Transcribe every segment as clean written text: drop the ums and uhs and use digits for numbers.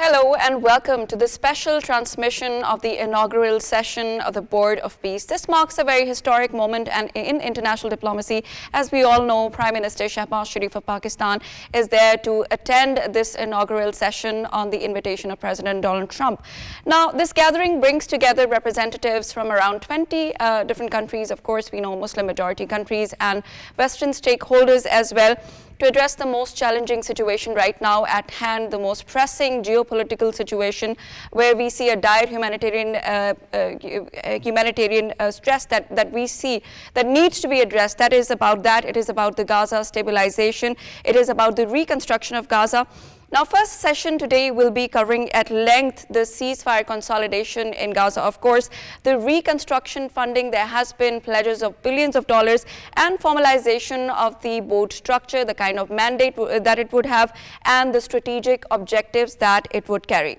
Hello and welcome to the special transmission of the inaugural session of the Board of Peace. This marks a very historic moment and in international diplomacy. As we all know, Prime Minister Shehbaz Sharif of Pakistan is there to attend this inaugural session on the invitation of President Donald Trump. Now, this gathering brings together representatives from around 20 different countries. Of course, we know Muslim majority countries and Western stakeholders as well, to address the most challenging situation right now at hand, the most pressing geopolitical situation where we see a dire humanitarian stress that we see that needs to be addressed. That is about that. It is about the Gaza stabilization. It is about the reconstruction of Gaza. Now, first session today will be covering at length the ceasefire consolidation in Gaza. Of course, the reconstruction funding, there has been pledges of billions of dollars and formalization of the board structure, the kind of mandate that it would have and the strategic objectives that it would carry.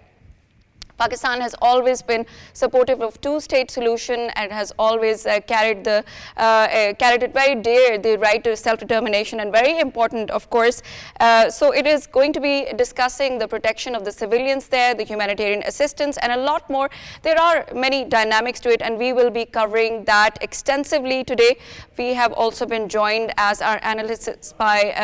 Pakistan has always been supportive of two-state solution and has always carried it very dear, the right to self-determination, and very important, of course. So it is going to be discussing the protection of the civilians there, the humanitarian assistance, and a lot more. There are many dynamics to it, and we will be covering that extensively today. We have also been joined as our analysts by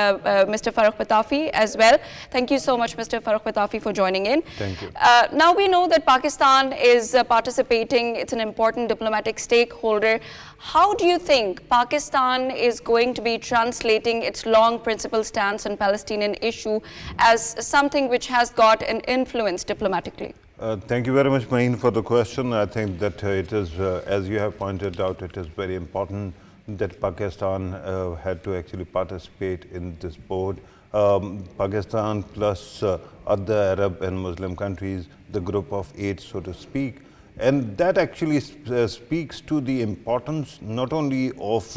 Mr. Farooq Patafi as well. Thank you so much, Mr. Farooq Patafi, for joining in. Thank you. Now we know that Pakistan is participating. It's an important diplomatic stakeholder. How do you think Pakistan is going to be translating its long principled stance on Palestinian issue as something which has got an influence diplomatically? Thank you very much, Mahin, for the question. I think that it is, as you have pointed out, it is very important that Pakistan had to actually participate in this board. Pakistan plus other Arab and Muslim countries, the group of 8, so to speak. And that actually speaks to the importance not only of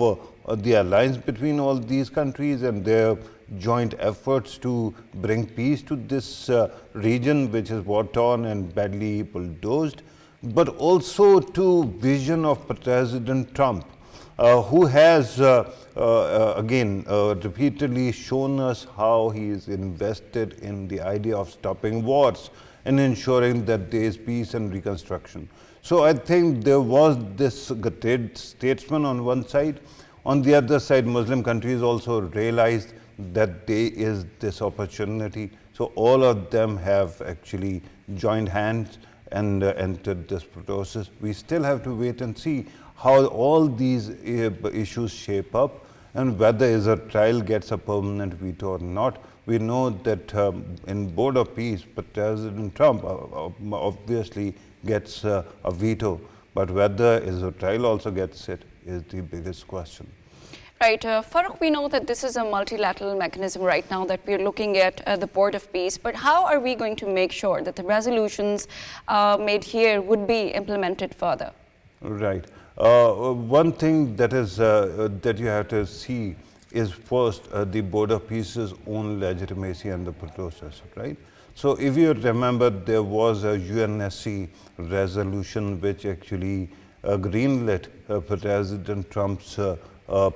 the alliance between all these countries and their joint efforts to bring peace to this region, which is war-torn and badly bulldozed, but also to vision of President Trump, who has again repeatedly shown us how he is invested in the idea of stopping wars and ensuring that there is peace and reconstruction. So I think there was this great statesman on one side. On the other side, Muslim countries also realized that there is this opportunity. So all of them have actually joined hands and entered this process. We still have to wait and see how all these issues shape up and whether Israel gets a permanent veto or not. We know that in Board of Peace, President Trump obviously gets a veto, but whether Israel also gets it is the biggest question. Right. Farooq, we know that this is a multilateral mechanism right now that we're looking at the Board of Peace, but how are we going to make sure that the resolutions made here would be implemented further? Right. One thing that is that you have to see is first the Board of Peace's own legitimacy and the process, right? So if you remember, there was a UNSC resolution which actually greenlit President Trump's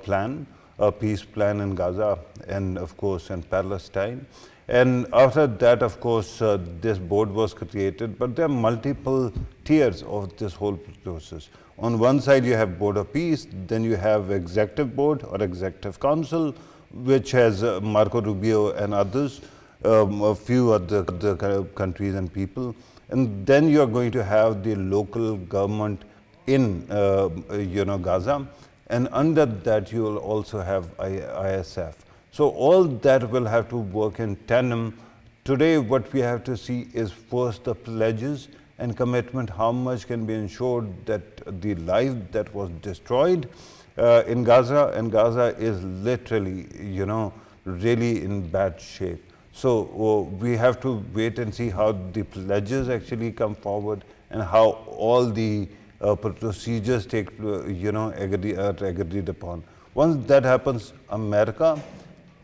plan, a peace plan in Gaza and of course in Palestine. And after that, of course, this board was created, but there are multiple tiers of this whole process. On one side, you have Board of Peace, then you have Executive Board or Executive Council, which has Marco Rubio and others, a few other countries and people. And then you are going to have the local government in Gaza, and under that you will also have ISF. So all that will have to work in tandem. Today, what we have to see is first the pledges and commitment, how much can be ensured that the life that was destroyed in Gaza, and Gaza is literally, really in bad shape. So we have to wait and see how the pledges actually come forward and how all the procedures agreed upon. Once that happens, America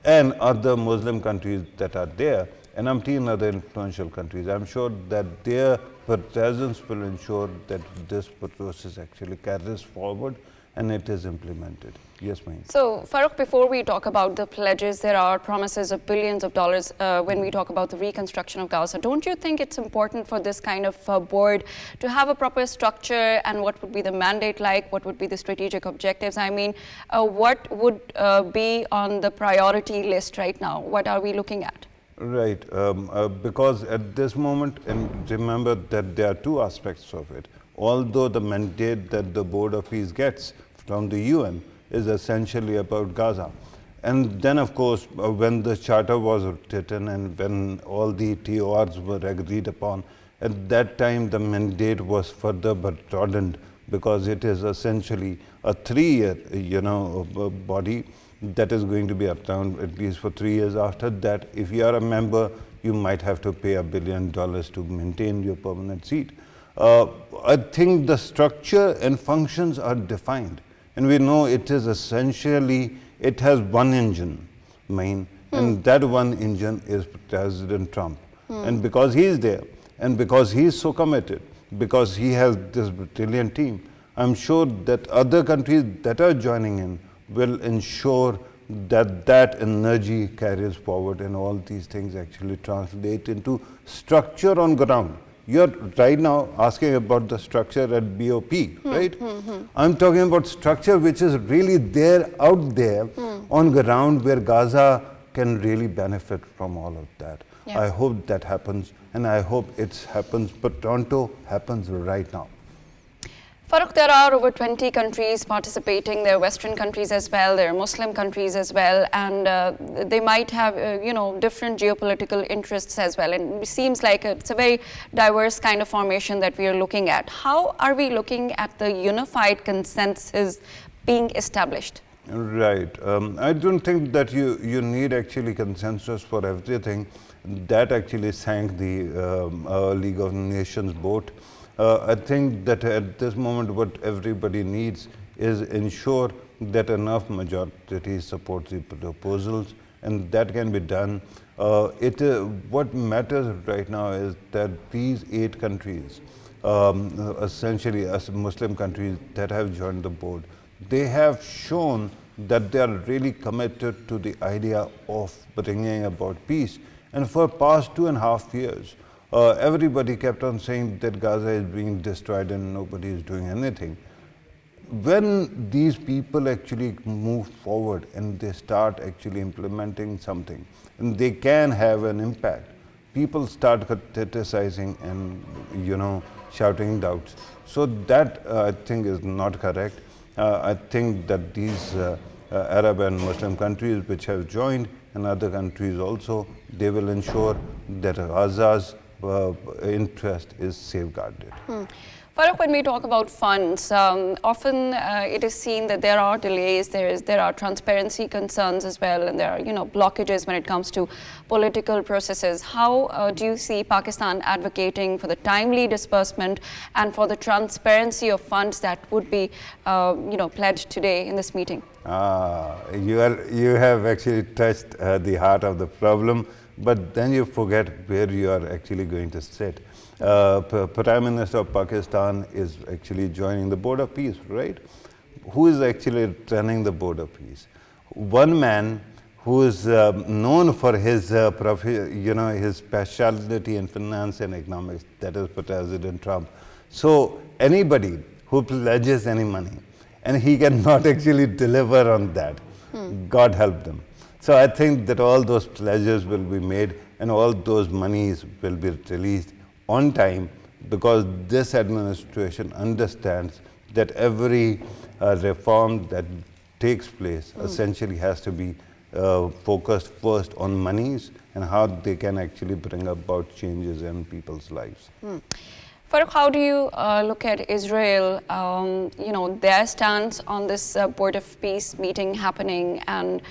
and other Muslim countries that are there, and umpteen other influential countries, I'm sure that their presence will ensure that this process actually carries forward and it is implemented. Yes, ma'am. So, Farooq, before we talk about the pledges, there are promises of billions of dollars when we talk about the reconstruction of Gaza. Don't you think it's important for this kind of board to have a proper structure, and what would be the mandate like? What would be the strategic objectives? I mean, what would be on the priority list right now? What are we looking at? Right, because at this moment, and remember that there are two aspects of it. Although the mandate that the Board of Peace gets from the UN is essentially about Gaza. And then, of course, when the charter was written and when all the TORs were agreed upon, at that time the mandate was further broadened, because it is essentially a 3-year, body that is going to be around at least for 3 years. After that, if you are a member, you might have to pay $1 billion to maintain your permanent seat. I think the structure and functions are defined, and we know it is essentially, it has one engine, and that one engine is President Trump. And because he is there, and because he is so committed, because he has this brilliant team, I'm sure that other countries that are joining in will ensure that that energy carries forward, and all these things actually translate into structure on ground. You're right now asking about the structure at BOP, right? I'm talking about structure which is really there, out there, on ground, where Gaza can really benefit from all of that. Yeah. I hope that happens, and I hope it happens, but Toronto happens right now. Farooq, there are over 20 countries participating. There are Western countries as well, there are Muslim countries as well, and they might have, different geopolitical interests as well. And it seems like it's a very diverse kind of formation that we are looking at. How are we looking at the unified consensus being established? Right. I don't think that you need actually consensus for everything. That actually sank the League of Nations boat. I think that at this moment what everybody needs is ensure that enough majority supports the proposals, and that can be done. What matters right now is that these 8 countries, essentially as Muslim countries that have joined the board, they have shown that they are really committed to the idea of bringing about peace. And for past 2.5 years, everybody kept on saying that Gaza is being destroyed and nobody is doing anything. When these people actually move forward and they start actually implementing something, and they can have an impact, people start criticizing and shouting doubts. So that I think is not correct. I think that these Arab and Muslim countries which have joined, and other countries also, they will ensure that Gaza's interest is safeguarded. Farooq, when we talk about funds, often it is seen that there are delays, there are transparency concerns as well, and there are blockages when it comes to political processes. How do you see Pakistan advocating for the timely disbursement and for the transparency of funds that would be pledged today in this meeting? You have actually touched the heart of the problem, but then you forget where you are actually going to sit. Prime Minister of Pakistan is actually joining the Board of Peace, right? Who is actually running the Board of Peace? One man who is known for his his specialty in finance and economics, that is President Trump. So anybody who pledges any money and he cannot actually deliver on that, God help them. So I think that all those pledges will be made and all those monies will be released on time, because this administration understands that every reform that takes place essentially has to be focused first on monies and how they can actually bring about changes in people's lives. Farooq, how do you look at Israel, their stance on this Board of Peace meeting happening, and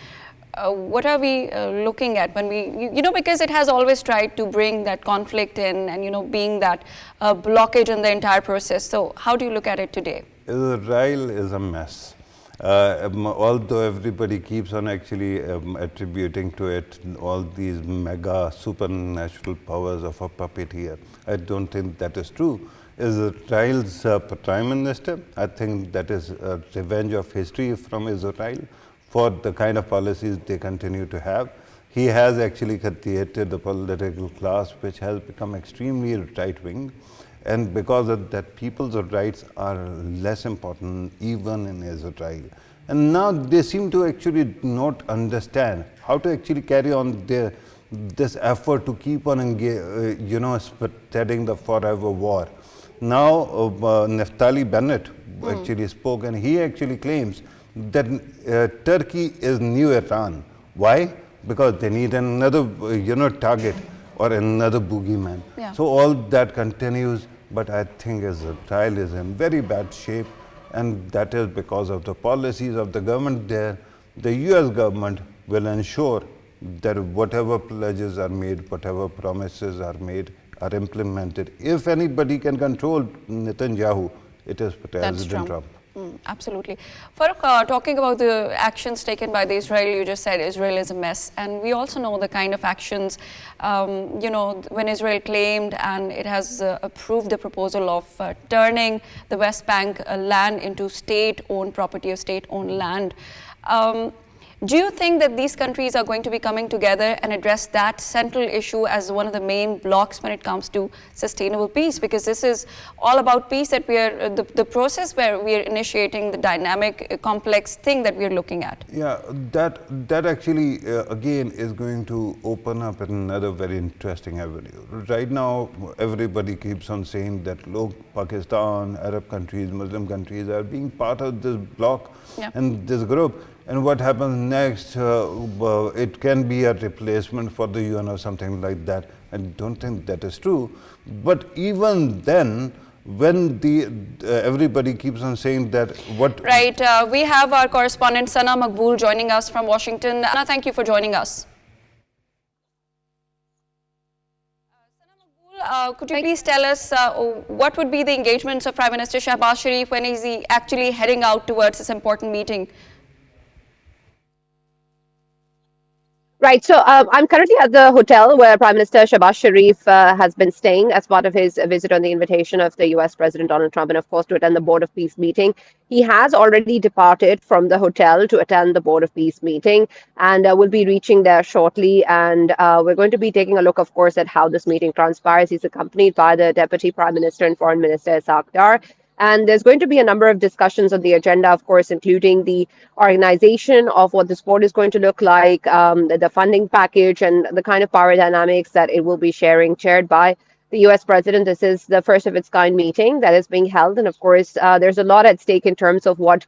what are we looking at when we, because it has always tried to bring that conflict in and, being that blockage in the entire process. So how do you look at it today? Israel is a mess. Although everybody keeps on actually attributing to it all these mega supernatural powers of a puppeteer, I don't think that is true. Israel's prime minister. I think that is a revenge of history from Israel for the kind of policies they continue to have. He has actually created the political class which has become extremely right-wing, and because of that, people's rights are less important even in Israel. And now they seem to actually not understand how to actually carry on this effort to keep on spreading the forever war. Now, Naftali Bennett actually spoke, and he actually claims that Turkey is new Iran. Why? Because they need another, target or another boogeyman. Yeah. So all that continues, but I think Israel is in very bad shape, and that is because of the policies of the government there. The US government will ensure that whatever pledges are made, whatever promises are made, are implemented. If anybody can control Netanyahu, it is President Trump. Absolutely. Farooq, talking about the actions taken by the Israel, you just said Israel is a mess. And we also know the kind of actions, when Israel claimed and it has approved the proposal of turning the West Bank land into state-owned property or state-owned land. Do you think that these countries are going to be coming together and address that central issue as one of the main blocks when it comes to sustainable peace? Because this is all about peace, that we are the process where we are initiating the dynamic, complex thing that we are looking at. Yeah, that actually again is going to open up another very interesting avenue. Right now, everybody keeps on saying that look, Pakistan, Arab countries, Muslim countries are being part of this bloc and this group. And what happens next, it can be a replacement for the UN or something like that. I don't think that is true. But even then, when everybody keeps on saying that what... Right, we have our correspondent Sana Maqbool joining us from Washington. Sana, thank you for joining us. Could you please tell us what would be the engagements of Prime Minister Shehbaz Sharif when is he actually heading out towards this important meeting? Right. So I'm currently at the hotel where Prime Minister Shehbaz Sharif has been staying as part of his visit on the invitation of the US President Donald Trump, and of course to attend the Board of Peace meeting. He has already departed from the hotel to attend the Board of Peace meeting, and will be reaching there shortly. And we're going to be taking a look, of course, at how this meeting transpires. He's accompanied by the Deputy Prime Minister and Foreign Minister Isaac Dar. And there's going to be a number of discussions on the agenda, of course, including the organization of what this board is going to look like, the funding package, and the kind of power dynamics that it will be chaired by the US president. This is the first of its kind meeting that is being held. And of course, there's a lot at stake in terms of what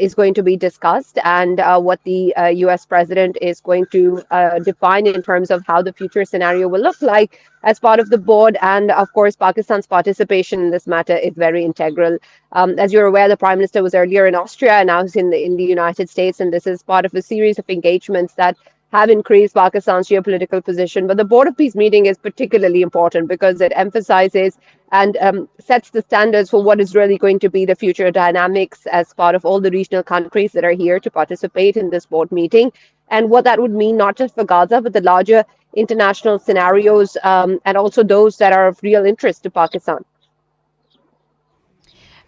is going to be discussed and what the US president is going to define in terms of how the future scenario will look like as part of the board. And of course, Pakistan's participation in this matter is very integral. As you're aware, the Prime Minister was earlier in Austria and now he's in the United States. And this is part of a series of engagements that have increased Pakistan's geopolitical position. But the Board of Peace meeting is particularly important because it emphasizes and sets the standards for what is really going to be the future dynamics as part of all the regional countries that are here to participate in this board meeting, and what that would mean not just for Gaza, but the larger international scenarios and also those that are of real interest to Pakistan.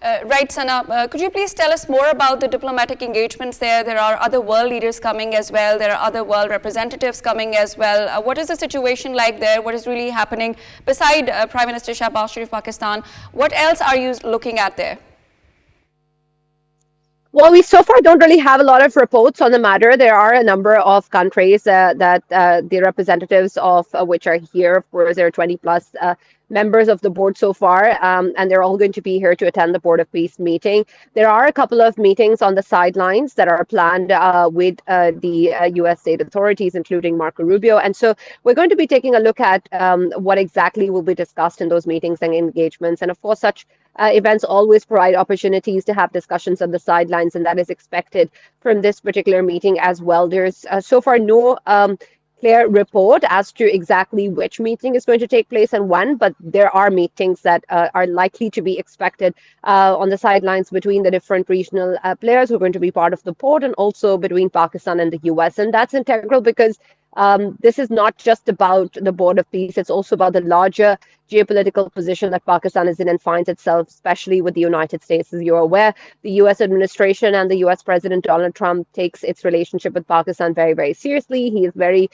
Right, Sana. Could you please tell us more about the diplomatic engagements there? There are other world leaders coming as well. There are other world representatives coming as well. What is the situation like there? What is really happening beside Prime Minister Shehbaz Sharif, Pakistan? What else are you looking at there? Well, we so far don't really have a lot of reports on the matter. There are a number of countries that the representatives of which are here. Of course, there are 20 plus members of the board so far, and they're all going to be here to attend the Board of Peace meeting. There are a couple of meetings on the sidelines that are planned with the U.S. state authorities, including Marco Rubio. And so we're going to be taking a look at what exactly will be discussed in those meetings and engagements. And of course, such events always provide opportunities to have discussions on the sidelines, and that is expected from this particular meeting as well. There's so far no clear report as to exactly which meeting is going to take place and when, but there are meetings that are likely to be expected on the sidelines between the different regional players who are going to be part of the board, and also between Pakistan and the US. And that's integral because This is not just about the board of peace, it's also about the larger geopolitical position that Pakistan is in and finds itself, especially with the United States. As you're aware, the US administration and the US President Donald Trump takes its relationship with Pakistan very, very seriously. He is very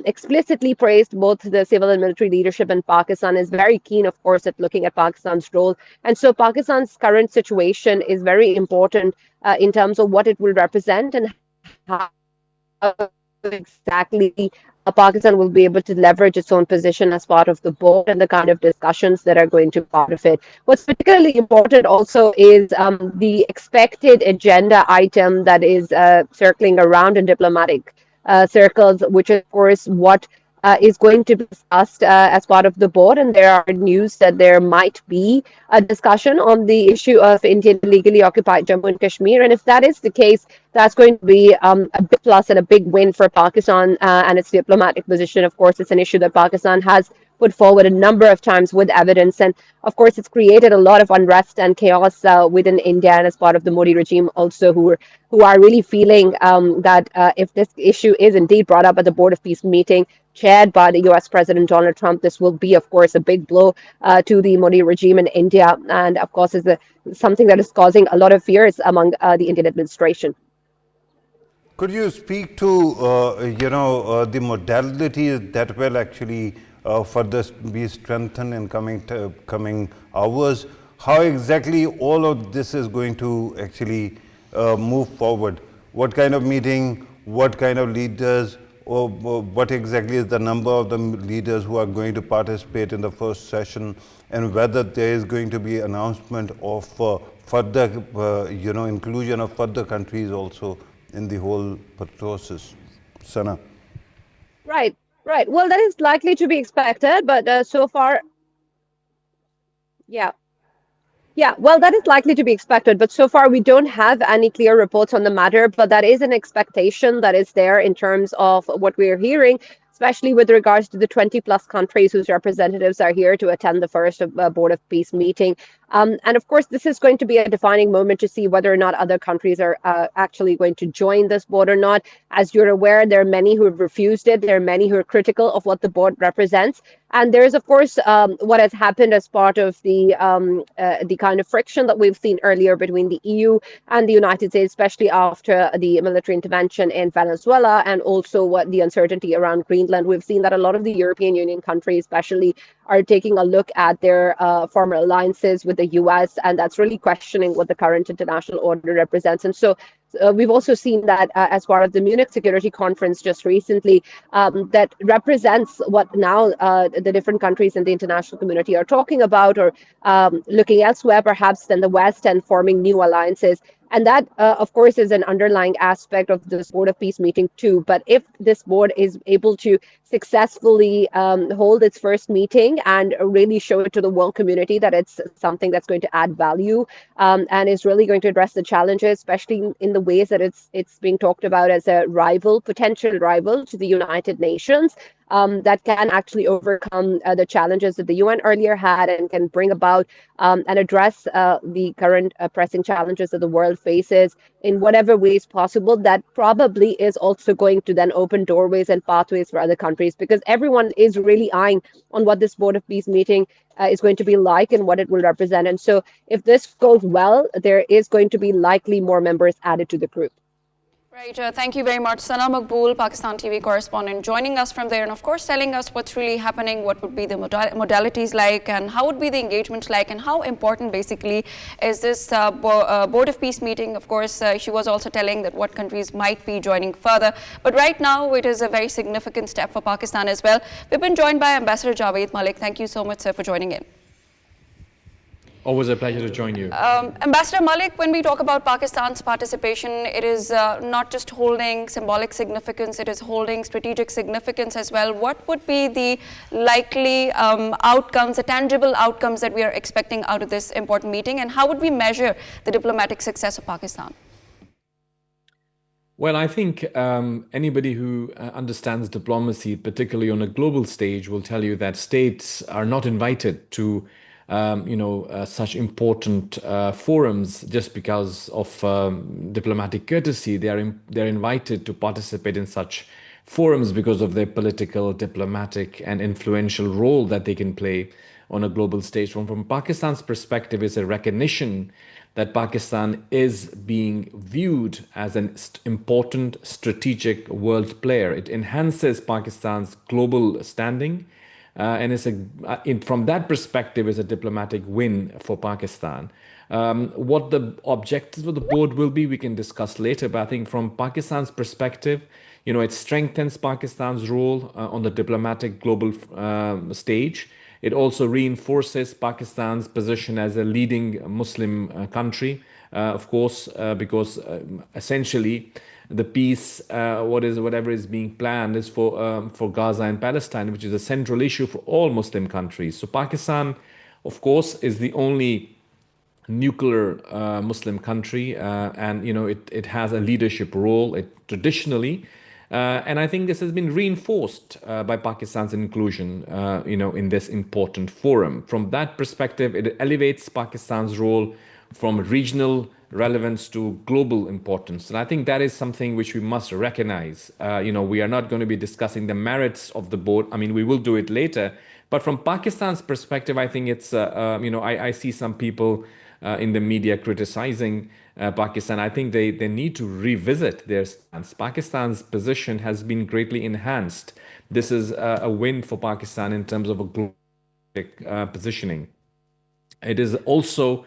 explicitly praised both the civil and military leadership in Pakistan, is very keen, of course, at looking at Pakistan's role. And so Pakistan's current situation is very important in terms of what it will represent and how exactly Pakistan will be able to leverage its own position as part of the board and the kind of discussions that are going to be part of it. What's particularly important also is the expected agenda item that is circling around in diplomatic circles, which is, of course, what is going to be discussed as part of the board. And there are news that there might be a discussion on the issue of Indian illegally occupied Jammu and Kashmir. And if that is the case, that's going to be a big plus and a big win for Pakistan and its diplomatic position. Of course, it's an issue that Pakistan has put forward a number of times with evidence. And of course, it's created a lot of unrest and chaos within India and as part of the Modi regime also, who are really feeling that if this issue is indeed brought up at the Board of Peace meeting chaired by the US President Donald Trump, this will be, of course, a big blow to the Modi regime in India. And of course, is something that is causing a lot of fears among the Indian administration. Could you speak to, the modalities that will actually further be strengthened in coming hours? How exactly all of this is going to actually move forward? What kind of meeting, what kind of leaders, or what exactly is the number of the leaders who are going to participate in the first session, and whether there is going to be announcement of further, inclusion of further countries also in the whole process. Sana. Right, right. Well, that is likely to be expected, but so far, yeah. Yeah, well, that is likely to be expected, but so far we don't have any clear reports on the matter. But that is an expectation that is there in terms of what we're hearing, especially with regards to the 20 plus countries whose representatives are here to attend the first Board of Peace meeting. And of course, this is going to be a defining moment to see whether or not other countries are actually going to join this board or not. As you're aware, there are many who have refused it. There are many who are critical of what the board represents. And there is, of course, what has happened as part of the kind of friction that we've seen earlier between the EU and the United States, especially after the military intervention in Venezuela, and also what the uncertainty around Greenland. We've seen that a lot of the European Union countries, especially, are taking a look at their former alliances with the US, and that's really questioning what the current international order represents. And so we've also seen that as part of the Munich Security Conference just recently, that represents what now the different countries in the international community are talking about, or looking elsewhere perhaps than the West and forming new alliances. And that, of course, is an underlying aspect of this Board of Peace meeting too. But if this board is able to successfully hold its first meeting and really show it to the world community that it's something that's going to add value and is really going to address the challenges, especially in the ways that it's being talked about as a rival, potential rival to the United Nations, that can actually overcome the challenges that the UN earlier had and can bring about and address the current pressing challenges that the world faces in whatever ways possible. That probably is also going to then open doorways and pathways for other countries, because everyone is really eyeing on what this Board of Peace meeting is going to be like and what it will represent. And so if this goes well, there is going to be likely more members added to the group. Right. Thank you very much. Sana Maqbool, Pakistan TV correspondent, joining us from there and, of course, telling us what's really happening, what would be the modalities like, and how would be the engagement like, and how important, basically, is this Board of Peace meeting. Of course, she was also telling that what countries might be joining further. But right now, it is a very significant step for Pakistan as well. We've been joined by Ambassador Javed Malik. Thank you so much, sir, for joining in. Always a pleasure to join you. Ambassador Malik, when we talk about Pakistan's participation, it is not just holding symbolic significance, it is holding strategic significance as well. What would be the likely outcomes, the tangible outcomes that we are expecting out of this important meeting, and how would we measure the diplomatic success of Pakistan? Well, I think anybody who understands diplomacy, particularly on a global stage, will tell you that states are not invited to such important forums just because of diplomatic courtesy. They're invited to participate in such forums because of their political, diplomatic, and influential role that they can play on a global stage. From Pakistan's perspective, it's a recognition that Pakistan is being viewed as an important strategic world player. It enhances Pakistan's global standing. And from that perspective, is a diplomatic win for Pakistan. What the objectives of the board will be, we can discuss later. But I think from Pakistan's perspective, it strengthens Pakistan's role on the diplomatic global stage. It also reinforces Pakistan's position as a leading Muslim country, of course, because essentially the peace, whatever is being planned, is for Gaza and Palestine, which is a central issue for all Muslim countries. So Pakistan, of course, is the only nuclear Muslim country, and it has a leadership role. It traditionally. And I think this has been reinforced by Pakistan's inclusion, in this important forum. From that perspective, it elevates Pakistan's role from regional relevance to global importance. And I think that is something which we must recognize. We are not going to be discussing the merits of the board. I mean, we will do it later. But from Pakistan's perspective, I think it's, I see some people in the media criticizing Pakistan. I think they need to revisit their stance. Pakistan's position has been greatly enhanced. This is a win for Pakistan in terms of a global positioning. It is also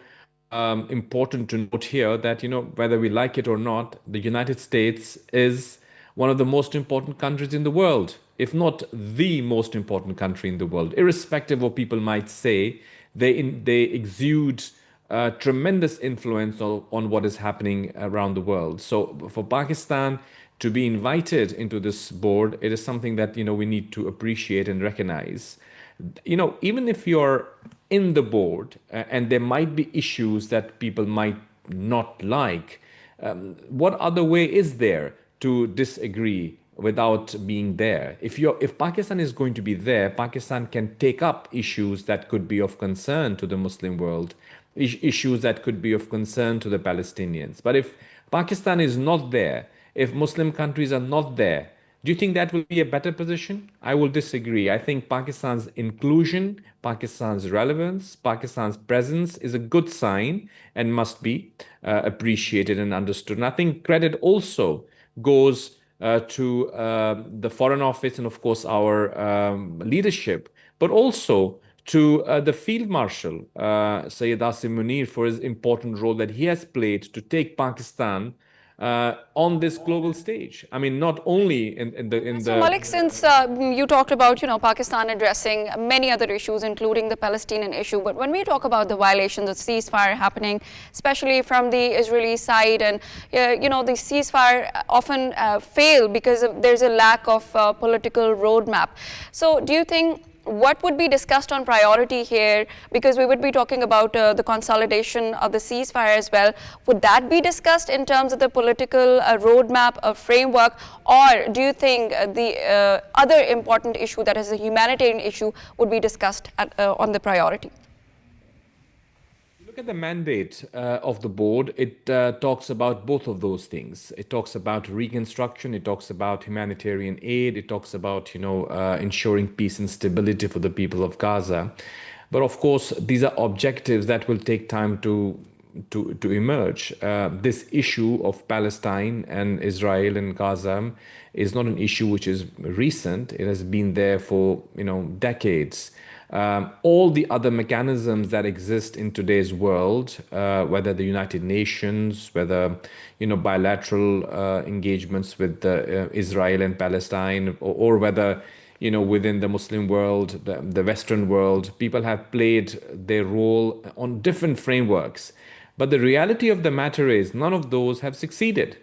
important to note here that, whether we like it or not, the United States is one of the most important countries in the world, if not the most important country in the world. Irrespective of what people might say, they exude tremendous influence on what is happening around the world. So for Pakistan to be invited into this board, it is something that, we need to appreciate and recognize. Even if you're in the board and there might be issues that people might not like, what other way is there to disagree without being there? If Pakistan is going to be there, Pakistan can take up issues that could be of concern to the Muslim world, issues that could be of concern to the Palestinians. But if Pakistan is not there, if Muslim countries are not there, do you think that will be a better position? I will disagree. I think Pakistan's inclusion, Pakistan's relevance, Pakistan's presence is a good sign and must be appreciated and understood. And I think credit also goes to the Foreign Office and, of course, our leadership, but also to the Field Marshal, Sayyid Asim Munir, for his important role that he has played to take Pakistan on this global stage. I mean, not only in the. So Malik, since you talked about Pakistan addressing many other issues, including the Palestinian issue, but when we talk about the violations of ceasefire happening, especially from the Israeli side, and the ceasefire often fail because there's a lack of political roadmap. So do you think what would be discussed on priority here, because we would be talking about the consolidation of the ceasefire as well, would that be discussed in terms of the political roadmap or framework, or do you think the other important issue, that is the humanitarian issue, would be discussed on the priority? Look at the mandate of the board. It talks about both of those things. It talks about reconstruction. It talks about humanitarian aid. It talks about, ensuring peace and stability for the people of Gaza. But of course, these are objectives that will take time to emerge. This issue of Palestine and Israel and Gaza is not an issue which is recent. It has been there for, decades. All the other mechanisms that exist in today's world, whether the United Nations, whether bilateral engagements with Israel and Palestine, or whether within the Muslim world, the Western world, people have played their role on different frameworks. But the reality of the matter is none of those have succeeded.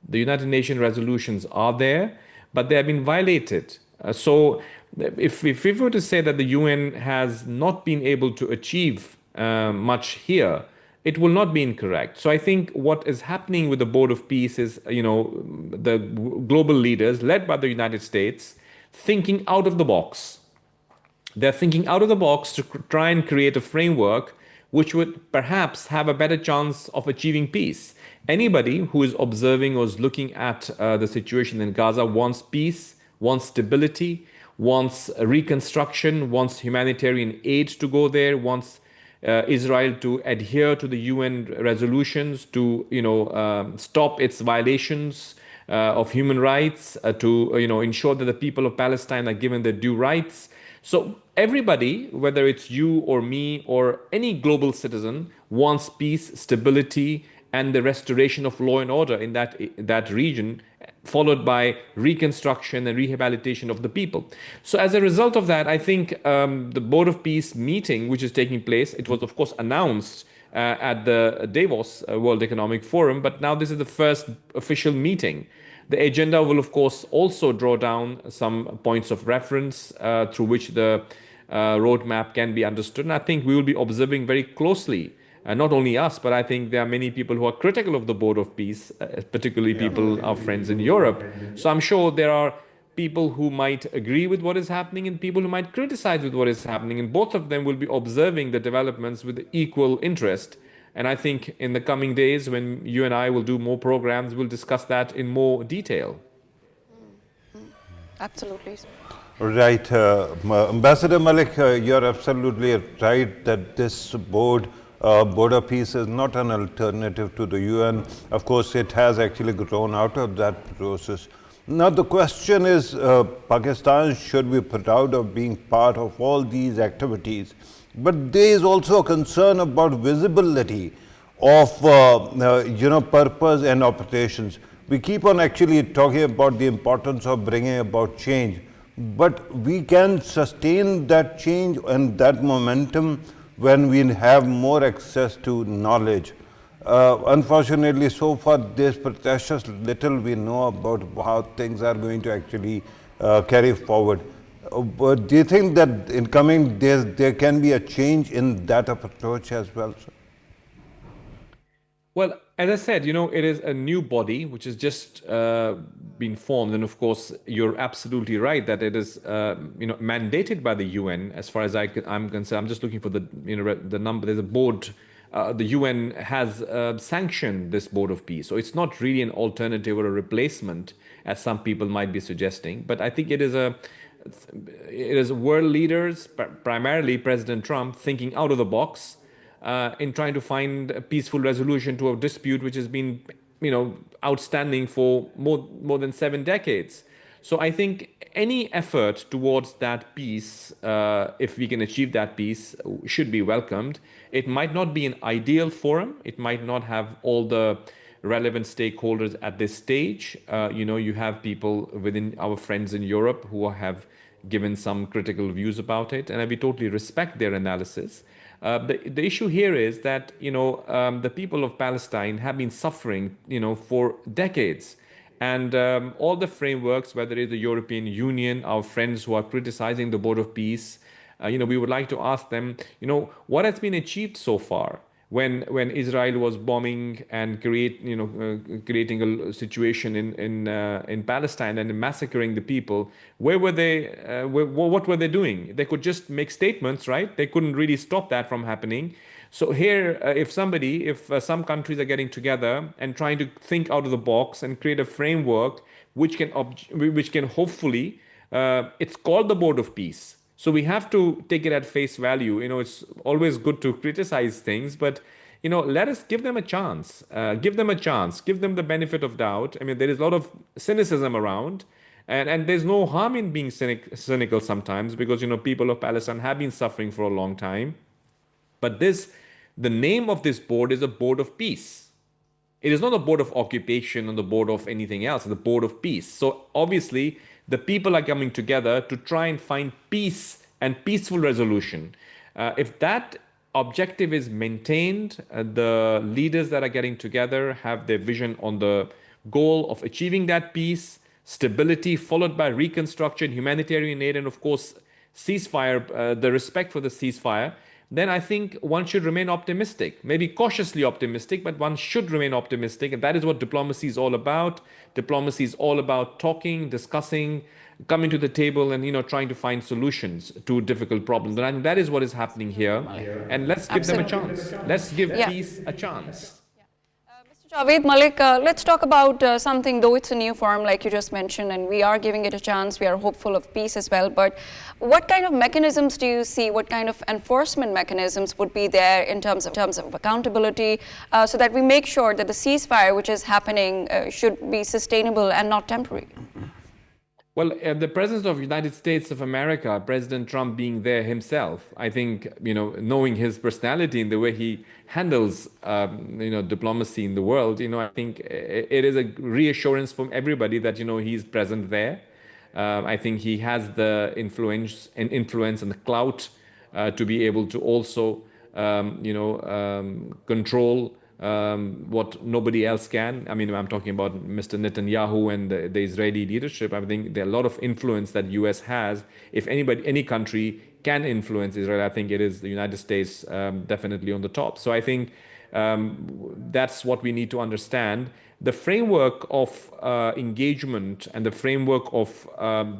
The United Nations resolutions are there, but they have been violated. So if we were to say that the UN has not been able to achieve much here, it will not be incorrect. So I think what is happening with the Board of Peace is, the global leaders led by the United States thinking out of the box. They're thinking out of the box to try and create a framework which would perhaps have a better chance of achieving peace. Anybody who is observing or is looking at the situation in Gaza wants peace, wants stability, wants reconstruction, wants humanitarian aid to go there, wants Israel to adhere to the UN resolutions, to stop its violations of human rights, to ensure that the people of Palestine are given their due rights. So everybody, whether it's you or me or any global citizen, wants peace, stability, and the restoration of law and order in that region, followed by reconstruction and rehabilitation of the people. So as a result of that, I think the Board of Peace meeting, which is taking place, it was of course announced at the Davos World Economic Forum, but now this is the first official meeting. The agenda will, of course, also draw down some points of reference through which the roadmap can be understood. And I think we will be observing very closely, not only us, but I think there are many people who are critical of the Board of Peace, particularly people, our friends in Europe. So I'm sure there are people who might agree with what is happening and people who might criticize with what is happening. And both of them will be observing the developments with equal interest. And I think in the coming days, when you and I will do more programs, we'll discuss that in more detail. Absolutely. Right. Ambassador Malik, you're absolutely right that this board of peace is not an alternative to the UN. Of course, it has actually grown out of that process. Now, the question is, Pakistan should be proud of being part of all these activities. But there is also a concern about visibility of purpose and operations. We keep on actually talking about the importance of bringing about change, but we can sustain that change and that momentum when we have more access to knowledge. Unfortunately, so far there's precious little we know about how things are going to actually carry forward. But do you think that in coming days there can be a change in that approach as well, sir? Well, as I said, it is a new body which has just been formed, and of course, you're absolutely right that it is, mandated by the UN. As far as I'm concerned, I'm just looking for the number. There's a board. The UN has sanctioned this Board of Peace, so it's not really an alternative or a replacement, as some people might be suggesting. But I think it is world leaders, primarily President Trump, thinking out of the box in trying to find a peaceful resolution to a dispute which has been, outstanding for more than 7 decades. So I think any effort towards that peace, if we can achieve that peace, should be welcomed. It might not be an ideal forum. It might not have all the relevant stakeholders at this stage. You have people within our friends in Europe who have given some critical views about it, and we totally respect their analysis. The issue here is that the people of Palestine have been suffering for decades, and all the frameworks, whether it's the European Union, our friends who are criticizing the Board of Peace, we would like to ask them, what has been achieved so far? When Israel was bombing and creating a situation in Palestine and massacring the people, where were they? What were they doing? They could just make statements, right? They couldn't really stop that from happening. So here, if some countries are getting together and trying to think out of the box and create a framework which can hopefully, it's called the Board of Peace. So we have to take it at face value. It's always good to criticize things, but let us give them a chance. Give them a chance. Give them the benefit of doubt. I mean, there is a lot of cynicism around, and there's no harm in being cynical sometimes, because people of Palestine have been suffering for a long time. But the name of this board is a Board of Peace. It is not a board of occupation or the board of anything else. It's the Board of Peace. So obviously, the people are coming together to try and find peace and peaceful resolution. If that objective is maintained, the leaders that are getting together have their vision on the goal of achieving that peace, stability, followed by reconstruction, humanitarian aid, and of course, ceasefire, the respect for the ceasefire, then I think one should remain optimistic, maybe cautiously optimistic, but one should remain optimistic. And that is what diplomacy is all about. Diplomacy is all about talking, discussing, coming to the table and, trying to find solutions to difficult problems. And I think that is what is happening here. And let's give them a chance. Let's give peace a chance. Mr. Javed Malik, let's talk about something, though it's a new forum, like you just mentioned, and we are giving it a chance. We are hopeful of peace as well. But what kind of mechanisms do you see? What kind of enforcement mechanisms would be there in terms of accountability, so that we make sure that the ceasefire which is happening should be sustainable and not temporary? Well, the presence of United States of America, President Trump being there himself, I think, knowing his personality and the way he handles, diplomacy in the world, I think it is a reassurance from everybody that, he's present there. I think he has the influence and the clout to be able to also, control what nobody else can. I mean, I'm talking about Mr. Netanyahu and the Israeli leadership. I think there are a lot of influence that U.S. has. If any country can influence Israel, I think it is the United States, definitely on the top. So I think that's what we need to understand. The framework of engagement and the framework of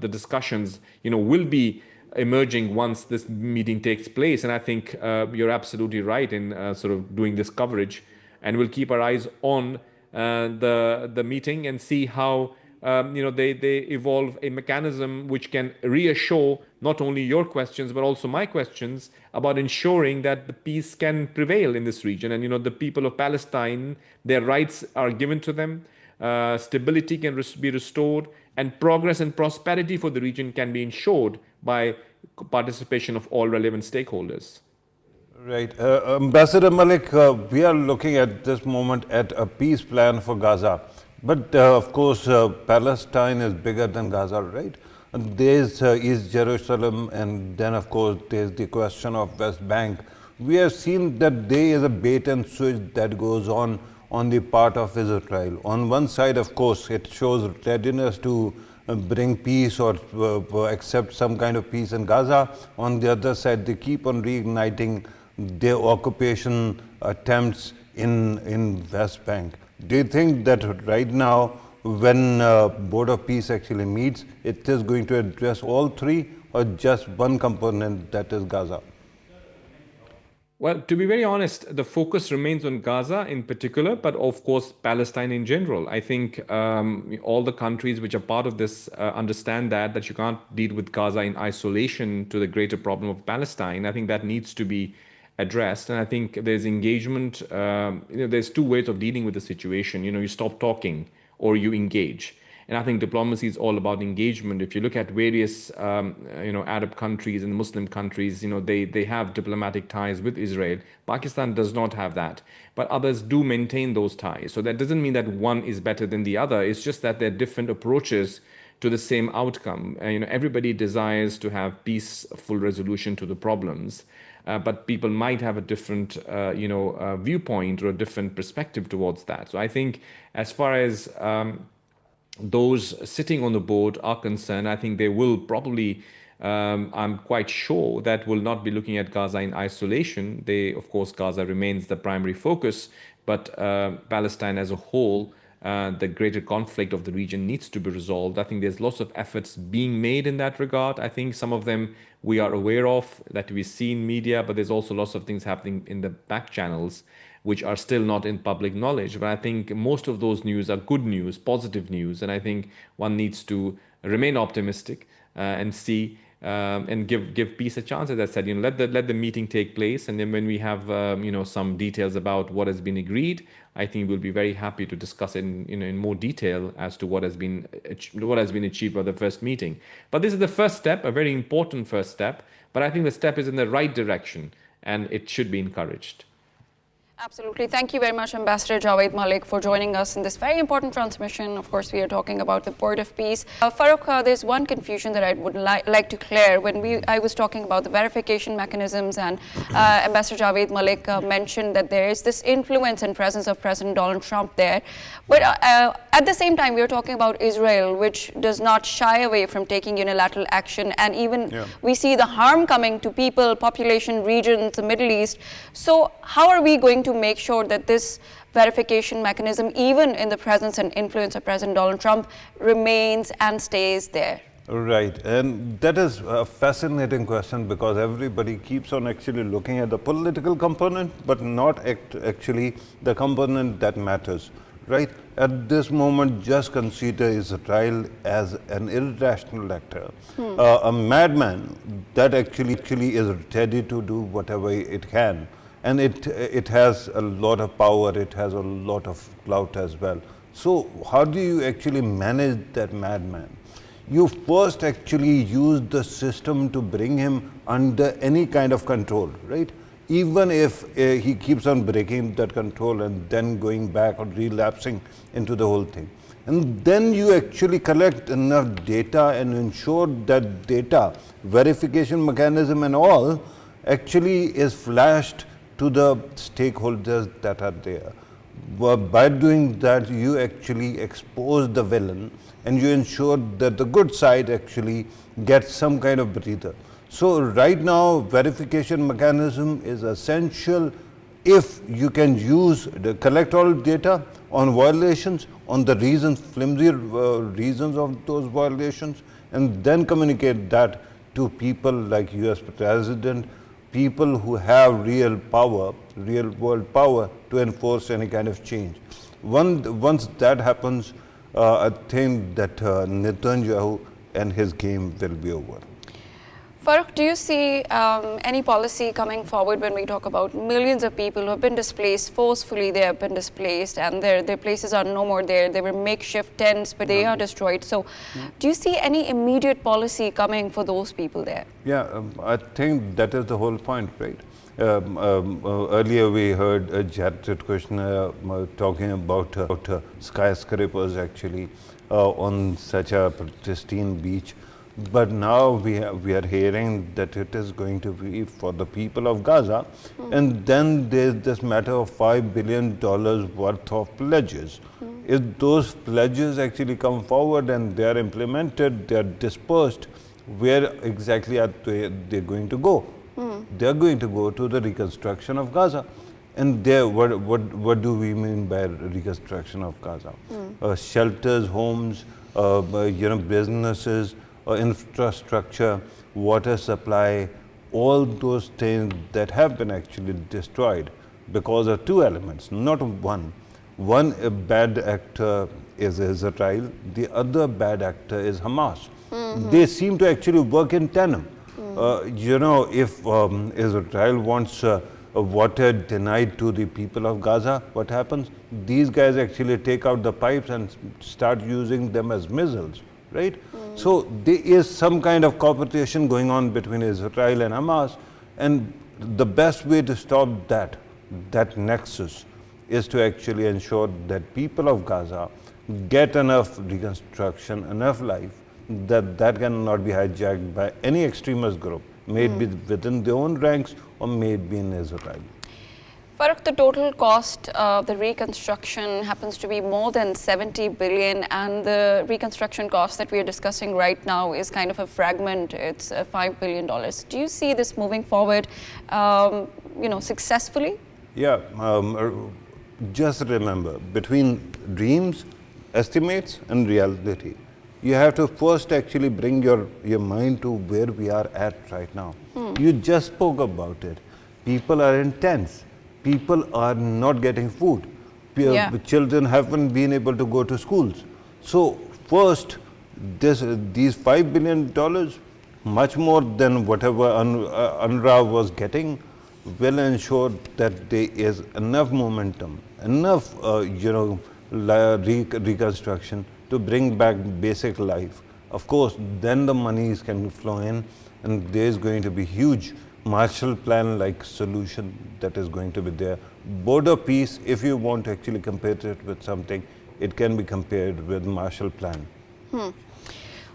the discussions, will be emerging once this meeting takes place. And I think you're absolutely right in sort of doing this coverage. And we'll keep our eyes on the meeting and see how they evolve a mechanism which can reassure not only your questions but also my questions about ensuring that the peace can prevail in this region. And the people of Palestine, their rights are given to them, stability can be restored, and progress and prosperity for the region can be ensured by participation of all relevant stakeholders. Right. Ambassador Malik, we are looking at this moment at a peace plan for Gaza. But of course, Palestine is bigger than Gaza, right? And there's East Jerusalem, and then of course there's the question of West Bank. We have seen that there is a bait and switch that goes on the part of Israel. On one side, of course, it shows readiness to bring peace or accept some kind of peace in Gaza. On the other side, they keep on reigniting their occupation attempts in West Bank. Do you think that right now, when Board of Peace actually meets, it is going to address all three or just one component, that is Gaza? Well, to be very honest, the focus remains on Gaza in particular, but of course, Palestine in general. I think all the countries which are part of this understand that you can't deal with Gaza in isolation to the greater problem of Palestine. I think that needs to be addressed. And I think there's engagement. There's two ways of dealing with the situation. You stop talking or you engage. And I think diplomacy is all about engagement. If you look at various, Arab countries and Muslim countries, they have diplomatic ties with Israel. Pakistan does not have that, but others do maintain those ties. So that doesn't mean that one is better than the other. It's just that there are different approaches to the same outcome. Everybody desires to have peaceful resolution to the problems. But people might have a different, viewpoint or a different perspective towards that. So I think as far as those sitting on the board are concerned, I think they will probably, I'm quite sure, that will not be looking at Gaza in isolation. Of course, Gaza remains the primary focus, but Palestine as a whole, the greater conflict of the region needs to be resolved. I think there's lots of efforts being made in that regard. I think some of them we are aware of, that we see in media, but there's also lots of things happening in the back channels which are still not in public knowledge. But I think most of those news are good news, positive news, and I think one needs to remain optimistic and see and give peace a chance. As I said, let the meeting take place, and then when we have some details about what has been agreed, I think we'll be very happy to discuss it in more detail as to what has been achieved by the first meeting. But this is the first step, a very important first step. But I think the step is in the right direction, and it should be encouraged. Absolutely. Thank you very much, Ambassador Javed Malik, for joining us in this very important transmission. Of course, we are talking about the Board of Peace. Farooq, there's one confusion that I would like to clear. When I was talking about the verification mechanisms, and Ambassador Javed Malik mentioned that there is this influence and presence of President Donald Trump there. But at the same time, we are talking about Israel, which does not shy away from taking unilateral action. And even we see the harm coming to people, population, regions, the Middle East. So how are we going to make sure that this verification mechanism, even in the presence and influence of President Donald Trump, remains and stays there? Right, and that is a fascinating question because everybody keeps on actually looking at the political component, but not actually the component that matters, right? At this moment, just consider Israel as an irrational actor, a madman that actually is ready to do whatever it can, and it has a lot of power, it has a lot of clout as well. So, how do you actually manage that madman? You first actually use the system to bring him under any kind of control, right? Even if he keeps on breaking that control and then going back or relapsing into the whole thing. And then you actually collect enough data and ensure that data, verification mechanism and all, actually is flashed to the stakeholders that are there. By doing that, you actually expose the villain and you ensure that the good side actually gets some kind of breather. So right now, verification mechanism is essential if you can collect all data on violations, on the reasons, flimsy reasons of those violations, and then communicate that to people like US President, people who have real power, real world power to enforce any kind of change. Once that happens, I think that Netanyahu and his game will be over. Farooq, do you see any policy coming forward when we talk about millions of people who have been displaced forcefully? They have been displaced and their places are no more there. They were makeshift tents, but they are destroyed. So do you see any immediate policy coming for those people there? Yeah, I think that is the whole point, right? Earlier we heard Jared Kushner talking about skyscrapers actually on such a pristine beach. But now we are hearing that it is going to be for the people of Gaza. And then there's this matter of $5 billion worth of pledges. If those pledges actually come forward and they are implemented, they are dispersed, where exactly are they going to go? They are going to go to the reconstruction of Gaza. And there, what do we mean by reconstruction of Gaza? Shelters, homes, businesses, infrastructure, water supply, all those things that have been actually destroyed because of two elements, not one. One bad actor is Israel, the other bad actor is Hamas. They seem to actually work in tandem. If Israel wants water denied to the people of Gaza, what happens? These guys actually take out the pipes and start using them as missiles, right? So there is some kind of cooperation going on between Israel and Hamas, and the best way to stop that nexus is to actually ensure that people of Gaza get enough reconstruction, enough life, that cannot be hijacked by any extremist group, may it be within their own ranks or may it be in Israel. Farooq, the total cost of the reconstruction happens to be more than 70 billion, and the reconstruction cost that we are discussing right now is kind of a fragment. It's $5 billion. Do you see this moving forward, successfully? Yeah, just remember, between dreams, estimates and reality, you have to first actually bring your mind to where we are at right now. You just spoke about it. People are in tents. People are not getting food. Children haven't been able to go to schools. So first, these $5 billion, much more than whatever UNRWA was getting, will ensure that there is enough momentum, enough reconstruction to bring back basic life. Of course, then the monies can flow in, and there is going to be huge Marshall Plan like solution that is going to be there. Border peace, if you want to actually compare it with something, it can be compared with Marshall Plan.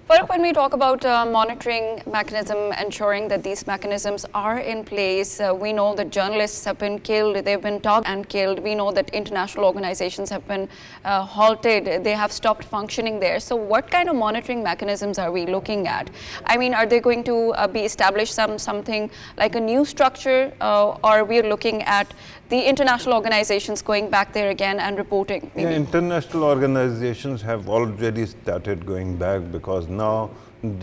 Farooq, when we talk about monitoring mechanism, ensuring that these mechanisms are in place, we know that journalists have been killed, they've been targeted and killed. We know that international organizations have been halted, they have stopped functioning there. So what kind of monitoring mechanisms are we looking at? I mean, are they going to be established something like a new structure, or we are looking at the international organizations going back there again and reporting? Yeah, international organizations have already started going back because now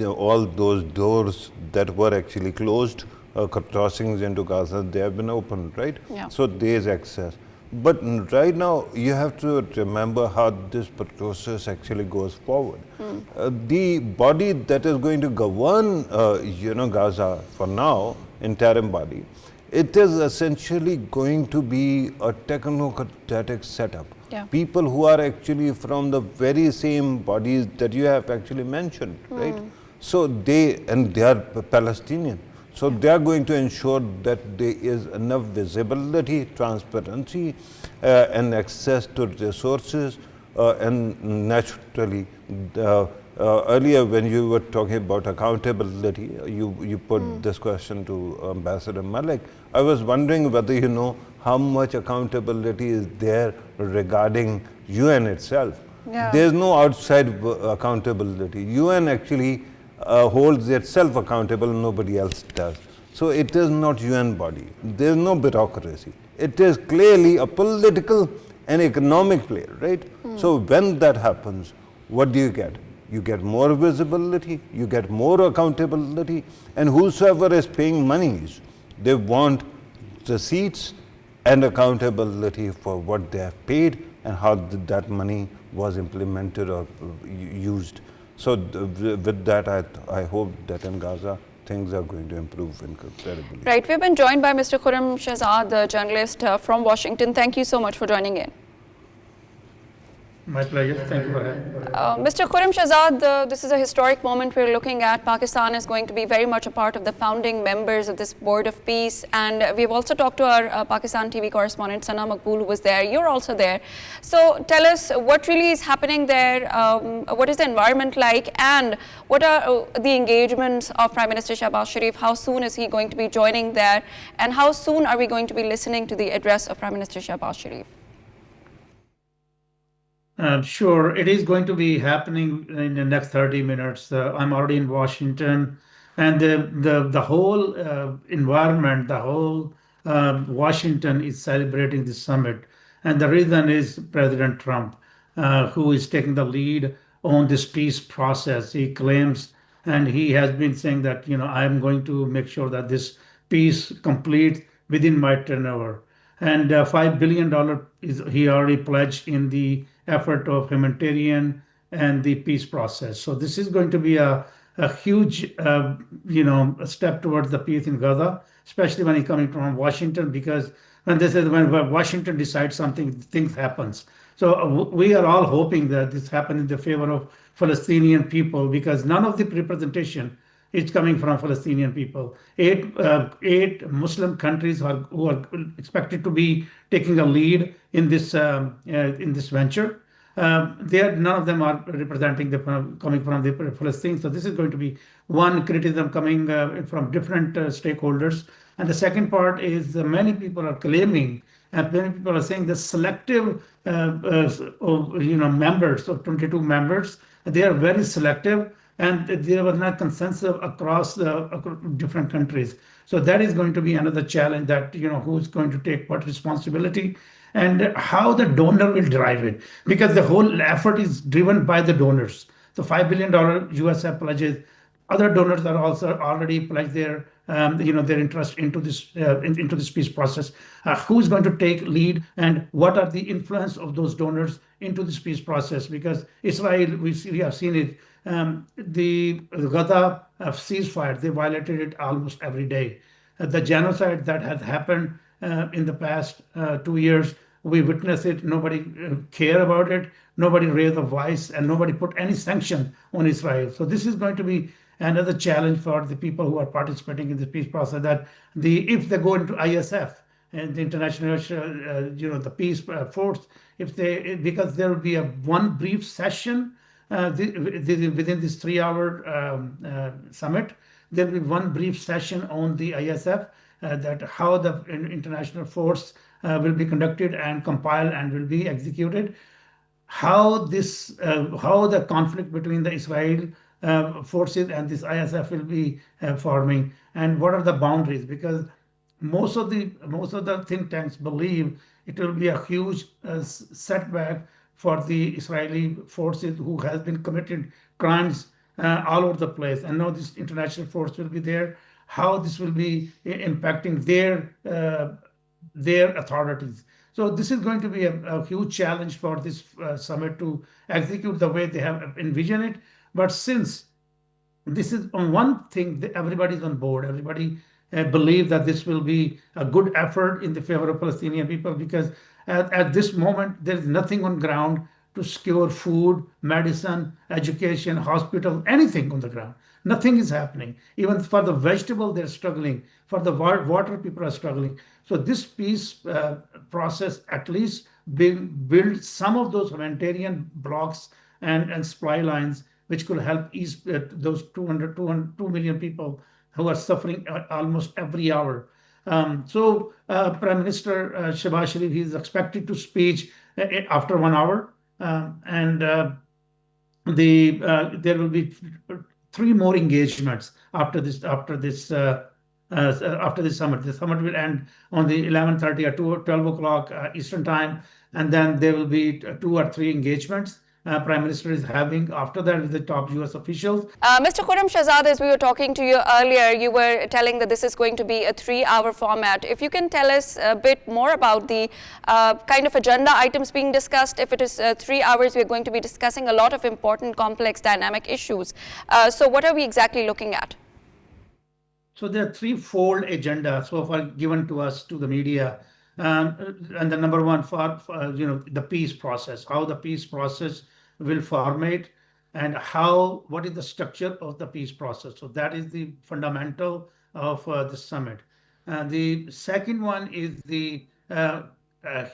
all those doors that were actually closed, crossings into Gaza, they have been opened, right? Yeah. So there is access. But right now, you have to remember how this process actually goes forward. The body that is going to govern, Gaza for now, interim body, it is essentially going to be a technocratic setup. Yeah. People who are actually from the very same bodies that you have actually mentioned, right? So they are Palestinian. So they are going to ensure that there is enough visibility, transparency, and access to resources, and naturally, earlier when you were talking about accountability, you put this question to Ambassador Malik. I was wondering whether you know how much accountability is there regarding UN itself. Yeah. There is no outside accountability. UN actually holds itself accountable, nobody else does. So it is not UN body. There is no bureaucracy. It is clearly a political and economic player, right? So when that happens, what do you get? You get more visibility, you get more accountability, and whosoever is paying monies, they want receipts and accountability for what they have paid and how that money was implemented or used. So with that, I hope that in Gaza, things are going to improve incredibly. Right. We've been joined by Mr. Khurram Shahzad, the journalist from Washington. Thank you so much for joining in. My pleasure. Thank you for having me. Mr. Khurram Shahzad, this is a historic moment we're looking at. Pakistan is going to be very much a part of the founding members of this Board of Peace. And we've also talked to our Pakistan TV correspondent, Sana Maqbool, who was there. You're also there. So tell us what really is happening there, what is the environment like, and what are the engagements of Prime Minister Shehbaz Sharif? How soon is he going to be joining there? And how soon are we going to be listening to the address of Prime Minister Shehbaz Sharif? Sure, it is going to be happening in the next 30 minutes. I'm already in Washington, and the whole environment, the whole Washington is celebrating this summit. And the reason is President Trump, who is taking the lead on this peace process. He claims, and he has been saying that, I'm going to make sure that this peace complete within my tenure. And $5 billion is he already pledged in the effort of humanitarian and the peace process. So this is going to be a huge, a step towards the peace in Gaza, especially when he's coming from Washington, because when Washington decides something, things happens. So we are all hoping that this happens in the favor of Palestinian people, because none of the representation is coming from Palestinian people. Eight Muslim countries who are expected to be taking a lead in this venture. None of them are representing coming from the Palestine. So this is going to be one criticism coming from different stakeholders. And the second part is many people are claiming, and many people are saying the selective, members of 22 members, they are very selective, and there was not consensus across different countries. So that is going to be another challenge, that who's going to take what responsibility, and how the donor will drive it, because the whole effort is driven by the donors. So $5 billion USF pledges. Other donors are also already pledged their interest into this peace process. Who's going to take lead, and what are the influence of those donors into this peace process? Because Israel, we have seen it. The Gaza ceasefire, they violated it almost every day. The genocide that has happened in the past 2 years, we witnessed it. Nobody cared about it. Nobody raised a voice, and nobody put any sanction on Israel. So this is going to be another challenge for the people who are participating in the peace process. That if they go into ISF and the international, the peace force, because there will be one brief session. Within this 3-hour summit, there will be one brief session on the ISF, that how the international force will be conducted and compiled and will be executed. How the conflict between the Israel forces and this ISF will be forming, and what are the boundaries? Because most of the think tanks believe it will be a huge setback for the Israeli forces, who has been committed crimes all over the place. And now this international force will be there. How this will be impacting their authorities. So this is going to be a huge challenge for this summit to execute the way they have envisioned it. But since this is on one thing that everybody's on board, everybody believe that this will be a good effort in the favor of Palestinian people, because at this moment there is nothing on ground to secure food, medicine, education, hospital, anything on the ground. Nothing is happening. Even for the vegetable, they're struggling. For the water, people are struggling. So this peace process at least build some of those humanitarian blocks and supply lines, which could help ease those 2 million people who are suffering almost every hour. Prime Minister Shehbaz Sharif, he is expected to speak after 1 hour, and there will be 3 more engagements after this summit. The summit will end on the 11:30 or 12 o'clock Eastern time, and then there will be 2 or 3 engagements. Prime Minister is having after that with the top US officials. Mr. Khurram Shahzad, as we were talking to you earlier, you were telling that this is going to be a 3-hour format. If you can tell us a bit more about the kind of agenda items being discussed. If it is 3 hours, we're going to be discussing a lot of important, complex, dynamic issues. So what are we exactly looking at? So there are threefold agenda so far given to us, to the media. And the number one for the peace process, how the peace process will formate, and what is the structure of the peace process. So that is the fundamental of the summit. The second one is the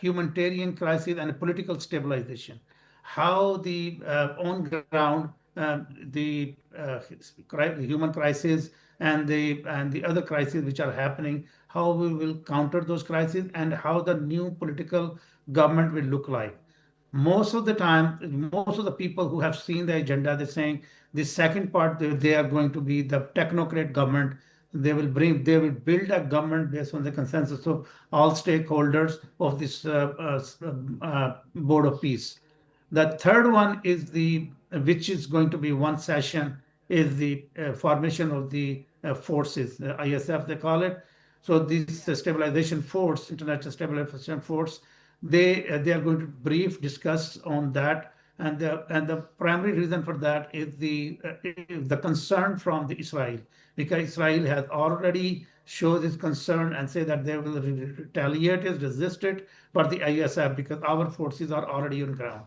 humanitarian crisis and political stabilization. How the on ground the human crisis and the other crises which are happening, how we will counter those crises, and how the new political government will look like. Most of the time, most of the people who have seen the agenda, they're saying the second part, they are going to be the technocrat government. They will build a government based on the consensus of all stakeholders of this board of peace. The third one is which is going to be one session, is the formation of the forces, the ISF they call it. So this stabilization force, international stabilization force, they are going to discuss on that, and the primary reason for that is the concern from the Israel, because Israel has already showed this concern and say that they will retaliate it, resist it, but the ISF, because our forces are already on ground.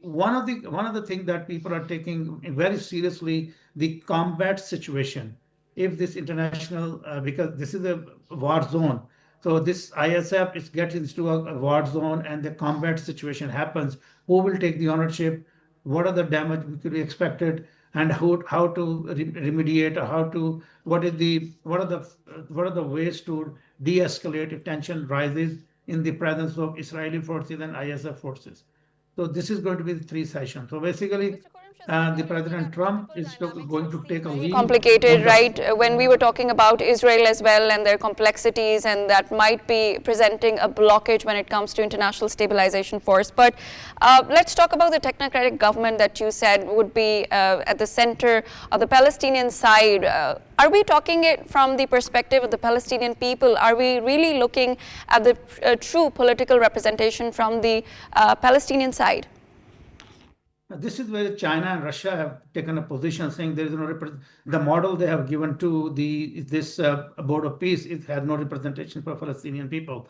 One of the things that people are taking very seriously, the combat situation. If this international, because this is a war zone, so this ISF gets into a war zone and the combat situation happens, who will take the ownership? What are the damage which could be expected, and how to remediate, or what are the ways to de-escalate if tension rises in the presence of Israeli forces and ISF forces. So this is going to be the 3 sessions. So basically, the President Trump is going to take a lead. Complicated, right? When we were talking about Israel as well and their complexities, and that might be presenting a blockage when it comes to international stabilization force. But let's talk about the technocratic government that you said would be at the center of the Palestinian side. Are we talking it from the perspective of the Palestinian people? Are we really looking at the true political representation from the Palestinian side? This is where China and Russia have taken a position, saying there is no the model they have given to this board of peace. It has no representation for Palestinian people.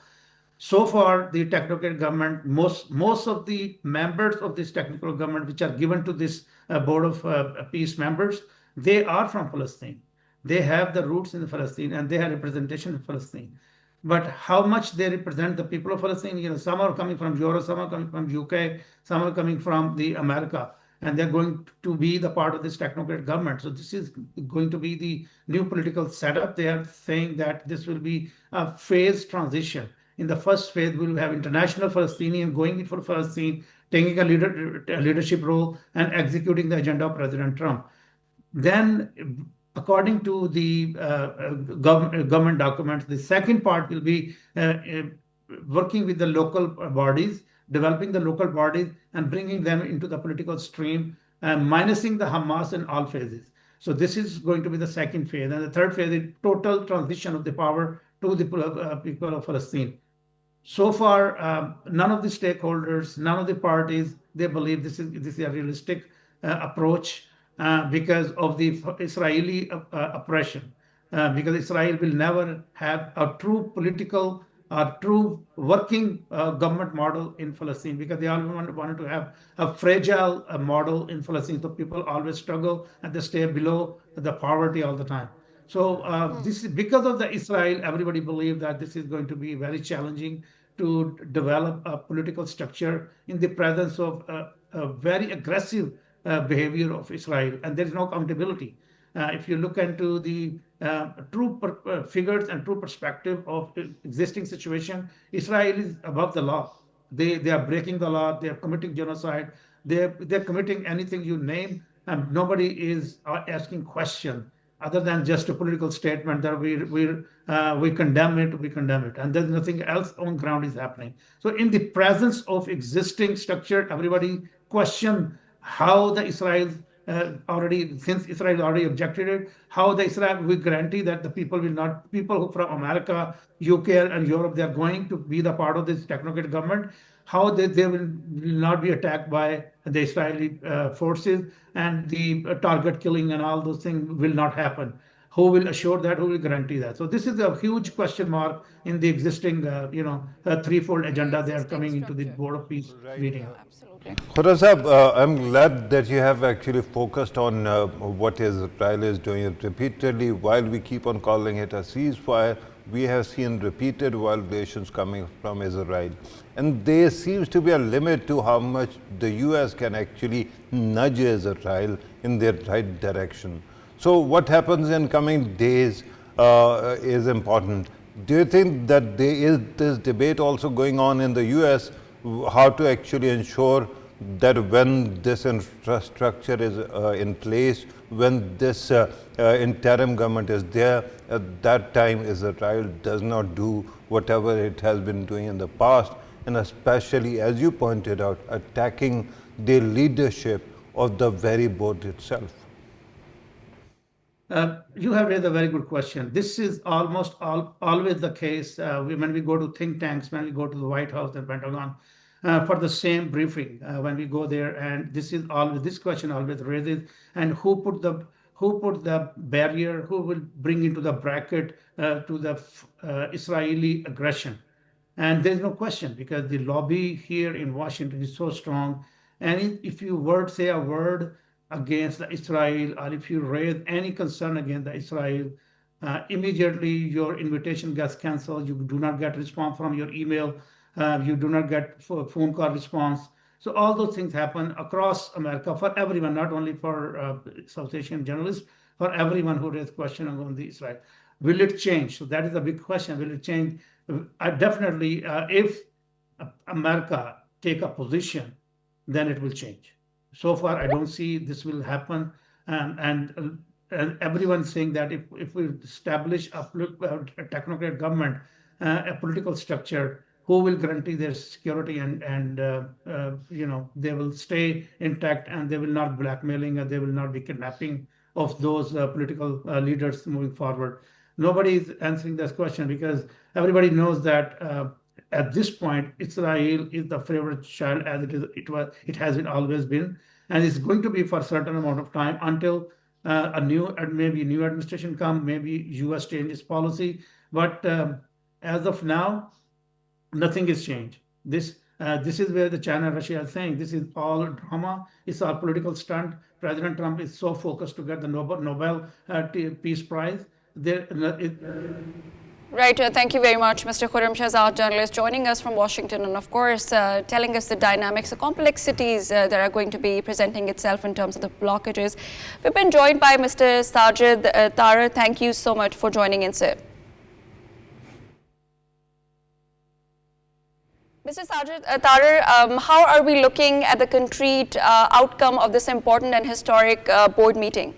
So far, the technocratic government, most of the members of this technical government, which are given to this board of peace members, they are from Palestine. They have the roots in Palestine, and they have representation in Palestine. But how much they represent the people of Palestine, some are coming from Europe, some are coming from UK, some are coming from the America, and they're going to be the part of this technocrat government. So this is going to be the new political setup. They are saying that this will be a phased transition. In the first phase, we will have international Palestinian going in for Palestine, taking a leadership role and executing the agenda of President Trump. Then, according to the government documents, the second part will be working with the local bodies, developing the local bodies and bringing them into the political stream minusing the Hamas in all phases. So this is going to be the second phase. And the third phase is total transition of the power to the people of Palestine. So far, none of the stakeholders, none of the parties, they believe this is a realistic approach because of the Israeli oppression. Because Israel will never have a true political, a true working government model in Palestine, because they all wanted to have a fragile model in Palestine. So people always struggle and they stay below the poverty all the time. So this is because of the Israel. Everybody believed that this is going to be very challenging to develop a political structure in the presence of a very aggressive behavior of Israel, and there is no accountability. If you look into the true figures and true perspective of existing situation, Israel is above the law. They are breaking the law. They are committing genocide. They're committing anything you name, and nobody is asking question other than just a political statement that we condemn it, and there's nothing else on ground is happening. So in the presence of existing structure, everybody question how the Israel already, since Israel already objected it, how the Israel will guarantee that the people will not, people from America, UK, and Europe, they are going to be the part of this technocratic government, how they will not be attacked by the Israeli forces, and the target killing and all those things will not happen. Who will assure that? Who will guarantee that? So this is a huge question mark in the existing, threefold agenda they are coming into the Board of Peace meeting. Absolutely. Khuda Sahab, I'm glad that you have actually focused on what Israel is doing. Repeatedly, while we keep on calling it a ceasefire, we have seen repeated violations coming from Israel. And there seems to be a limit to how much the US can actually nudge Israel in the right direction. So what happens in coming days is important. Do you think that there is this debate also going on in the US, how to actually ensure that when this infrastructure is in place, when this interim government is there, at that time Israel does not do whatever it has been doing in the past, and especially, as you pointed out, attacking the leadership of the very board itself? You have raised a very good question. This is always the case when we go to think tanks, when we go to the White House and Pentagon for the same briefing. When we go there, and this question always raises, and who put the barrier, who will bring into the bracket to the Israeli aggression? And there's no question, because the lobby here in Washington is so strong. And if you say a word against Israel, or if you raise any concern against Israel, immediately your invitation gets canceled. You do not get response from your email. You do not get phone call response. So all those things happen across America for everyone, not only for South Asian journalists, for everyone who raised question on the Israel. Will it change? So that is a big question. Will it change? Definitely, if America take a position, then it will change. So far, I don't see this will happen. And everyone's saying that if we establish a technocratic government, a political structure, who will guarantee their security, and they will stay intact, and they will not blackmailing, and they will not be kidnapping of those political leaders moving forward. Nobody is answering this question, because everybody knows that at this point, Israel is the favorite child, as it has been always been, and it's going to be for a certain amount of time until maybe new administration come, maybe US changes policy. But as of now, nothing is changed. This is where the China and Russia are saying this is all drama. It's all political stunt. President Trump is so focused to get the Nobel Peace Prize. Right. Thank you very much, Mr. Khurram Shahzad, journalist, joining us from Washington, and of course, telling us the dynamics, the complexities that are going to be presenting itself in terms of the blockages. We've been joined by Mr. Sajid Tarar. Thank you so much for joining in, sir. Mr. Sajid Tarar, how are we looking at the concrete outcome of this important and historic board meeting?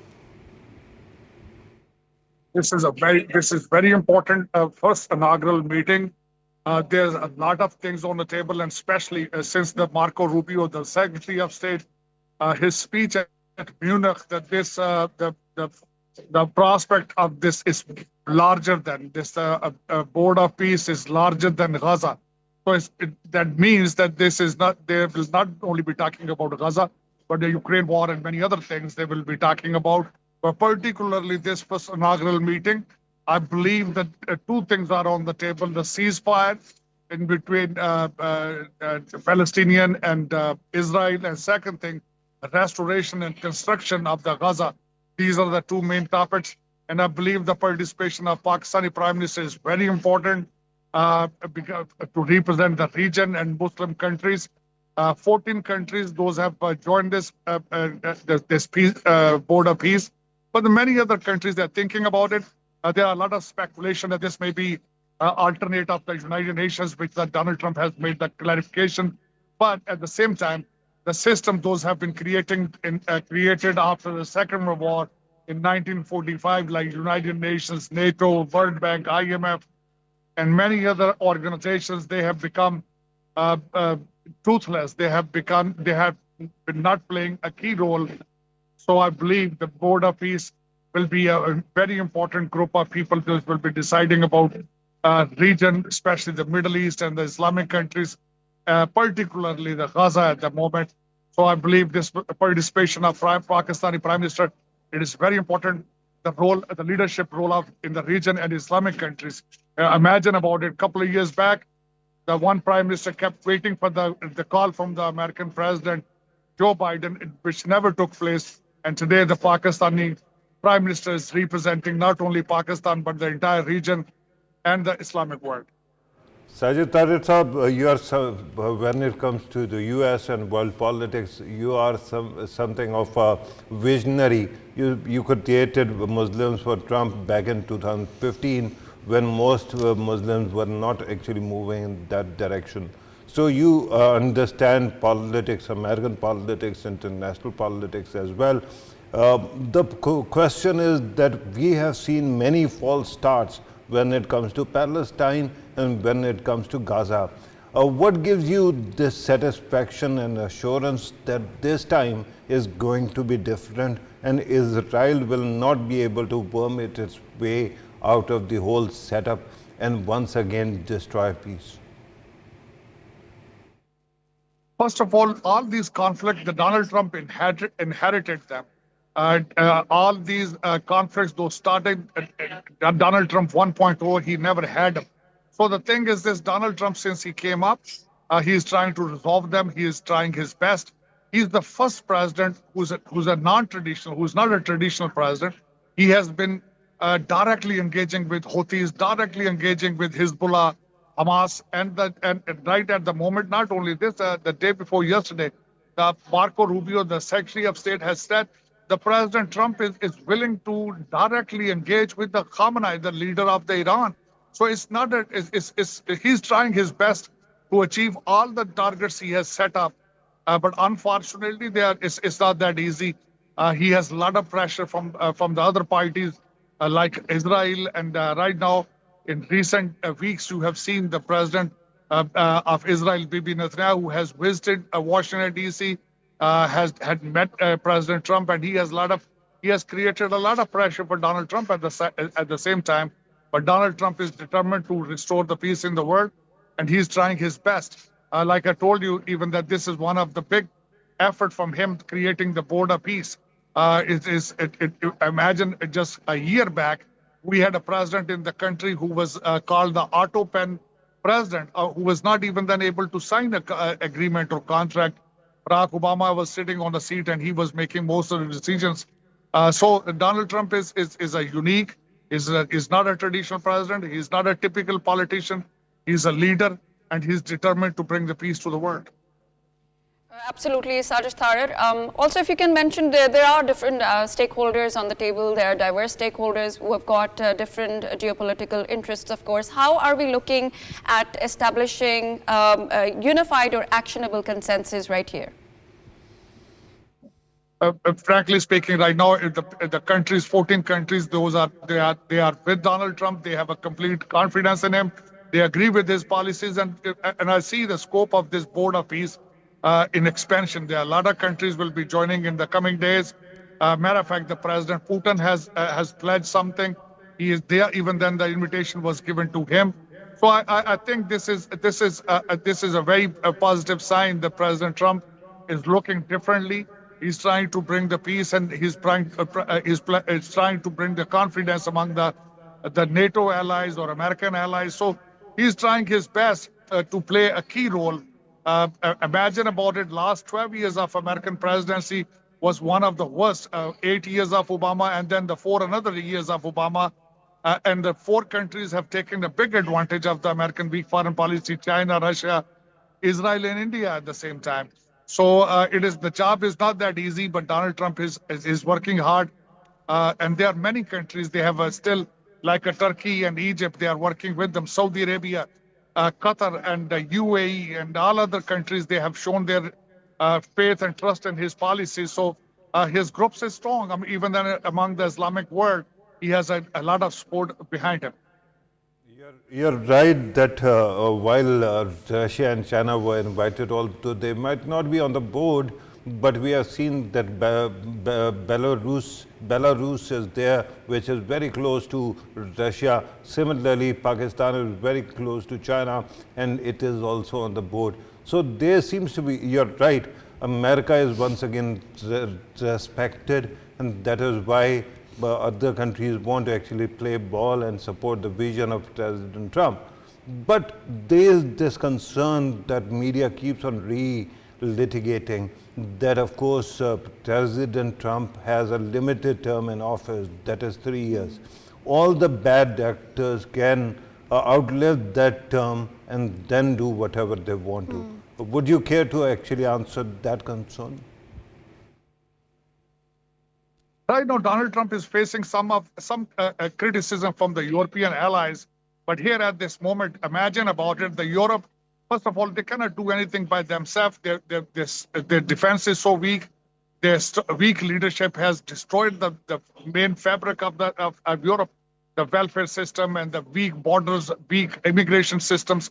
This is very important first inaugural meeting. There's a lot of things on the table, and especially since the Marco Rubio, the Secretary of State, his speech at Munich that the prospect of this is larger than this. Board of Peace is larger than Gaza. So that means that this is not, they will not only be talking about Gaza, but the Ukraine war and many other things they will be talking about. But particularly this first inaugural meeting, I believe that two things are on the table: the ceasefire in between Palestinian and Israel, and second thing, restoration and construction of the Gaza. These are the two main topics, and I believe the participation of Pakistani Prime Minister is very important to represent the region and Muslim countries. 14 countries, those have joined this peace, Board of Peace, but the many other countries are thinking about it. There are a lot of speculation that this may be alternate of the United Nations, which that Donald Trump has made that clarification. But at the same time, the system those have been created after the Second World War in 1945, like United Nations, NATO, World Bank, IMF, and many other organizations, they have become toothless. They have been not playing a key role. So I believe the Board of Peace will be a very important group of people who will be deciding about region, especially the Middle East and the Islamic countries, particularly the Gaza at the moment. So I believe this participation of Pakistani Prime Minister, it is very important. The leadership role in the region and Islamic countries. Imagine about it, a couple of years back, the one Prime Minister kept waiting for the call from the American President, Joe Biden, which never took place. And today the Pakistani Prime Minister is representing not only Pakistan, but the entire region and the Islamic world. Sajid Tariq Sahab, you are, when it comes to the US and world politics, you are something of a visionary. You created Muslims for Trump back in 2015 when most Muslims were not actually moving in that direction. So you understand politics, American politics, international politics as well. The question is that we have seen many false starts when it comes to Palestine and when it comes to Gaza. What gives you this satisfaction and assurance that this time is going to be different and Israel will not be able to worm its way out of the whole setup and once again destroy peace? First of all these conflicts, the Donald Trump inherited them. All these conflicts, those started Donald Trump 1.0, he never had them. So the thing is this, Donald Trump, since he came up, he is trying to resolve them. He is trying his best. He's the first president who's a non-traditional, who's not a traditional president. He has been directly engaging with Houthis, directly engaging with Hezbollah, Hamas, and right at the moment, not only this, the day before yesterday, Marco Rubio, the Secretary of State, has said the President Trump is willing to directly engage with the Khamenei, the leader of the Iran. So it's not he's trying his best to achieve all the targets he has set up. But unfortunately, it's not that easy. He has a lot of pressure from the other parties like Israel. And right now, in recent weeks, you have seen the president of Israel, Bibi Netanyahu, who has visited Washington, D.C., had met President Trump, and he has created a lot of pressure for Donald Trump at the same time. But Donald Trump is determined to restore the peace in the world, and he's trying his best. Like I told you, even that this is one of the big effort from him creating the Board of Peace. Imagine just a year back, we had a president in the country who was called the auto pen president, who was not even then able to sign an agreement or contract. Barack Obama was sitting on the seat and he was making most of the decisions. So Donald Trump is a unique, is not a traditional president. He's not a typical politician. He's a leader, and he's determined to bring the peace to the world. Absolutely, Sajid Tariq. Also, if you can mention, there are different stakeholders on the table. There are diverse stakeholders who have got different geopolitical interests, of course. How are we looking at establishing a unified or actionable consensus right here? Frankly speaking, right now, the countries, 14 countries, they are with Donald Trump. They have a complete confidence in him. They agree with his policies, and I see the scope of this Board of Peace. in expansion. There are a lot of countries will be joining in the coming days. Matter of fact, the President Putin has pledged something. He is there. Even then, the invitation was given to him. So I think this is a very positive sign that President Trump is looking differently. He's trying to bring the peace, and he's trying to bring the confidence among the NATO allies or American allies. So he's trying his best to play a key role. Imagine about it, last 12 years of American presidency was one of the worst, 8 years of Obama, and then the another years of Obama. And the four countries have taken a big advantage of the American weak foreign policy: China, Russia, Israel, and India at the same time. So the job is not that easy, but Donald Trump is working hard. And there are many countries, they have still, like Turkey and Egypt, they are working with them. Saudi Arabia, Qatar, and UAE, and all other countries, they have shown their faith and trust in his policies. So his groups is strong. I mean, even then among the Islamic world, he has a lot of support behind him. You're right that while Russia and China were invited, although they might not be on the board, but we have seen that Belarus is there, which is very close to Russia. Similarly, Pakistan is very close to China, and it is also on the board. So there seems to be, you're right, America is once again respected, and that is why other countries want to actually play ball and support the vision of President Trump. But there is this concern that media keeps on litigating that, of course, President Trump has a limited term in office, that is 3 years. All the bad actors can outlive that term and then do whatever they want to. Would you care to actually answer that concern? Right now, Donald Trump is facing some criticism from the European allies. But here at this moment, imagine about it, the Europe, first of all, they cannot do anything by themselves. Their defense is so weak. Their weak leadership has destroyed the main fabric of Europe, the welfare system and the weak borders, weak immigration systems.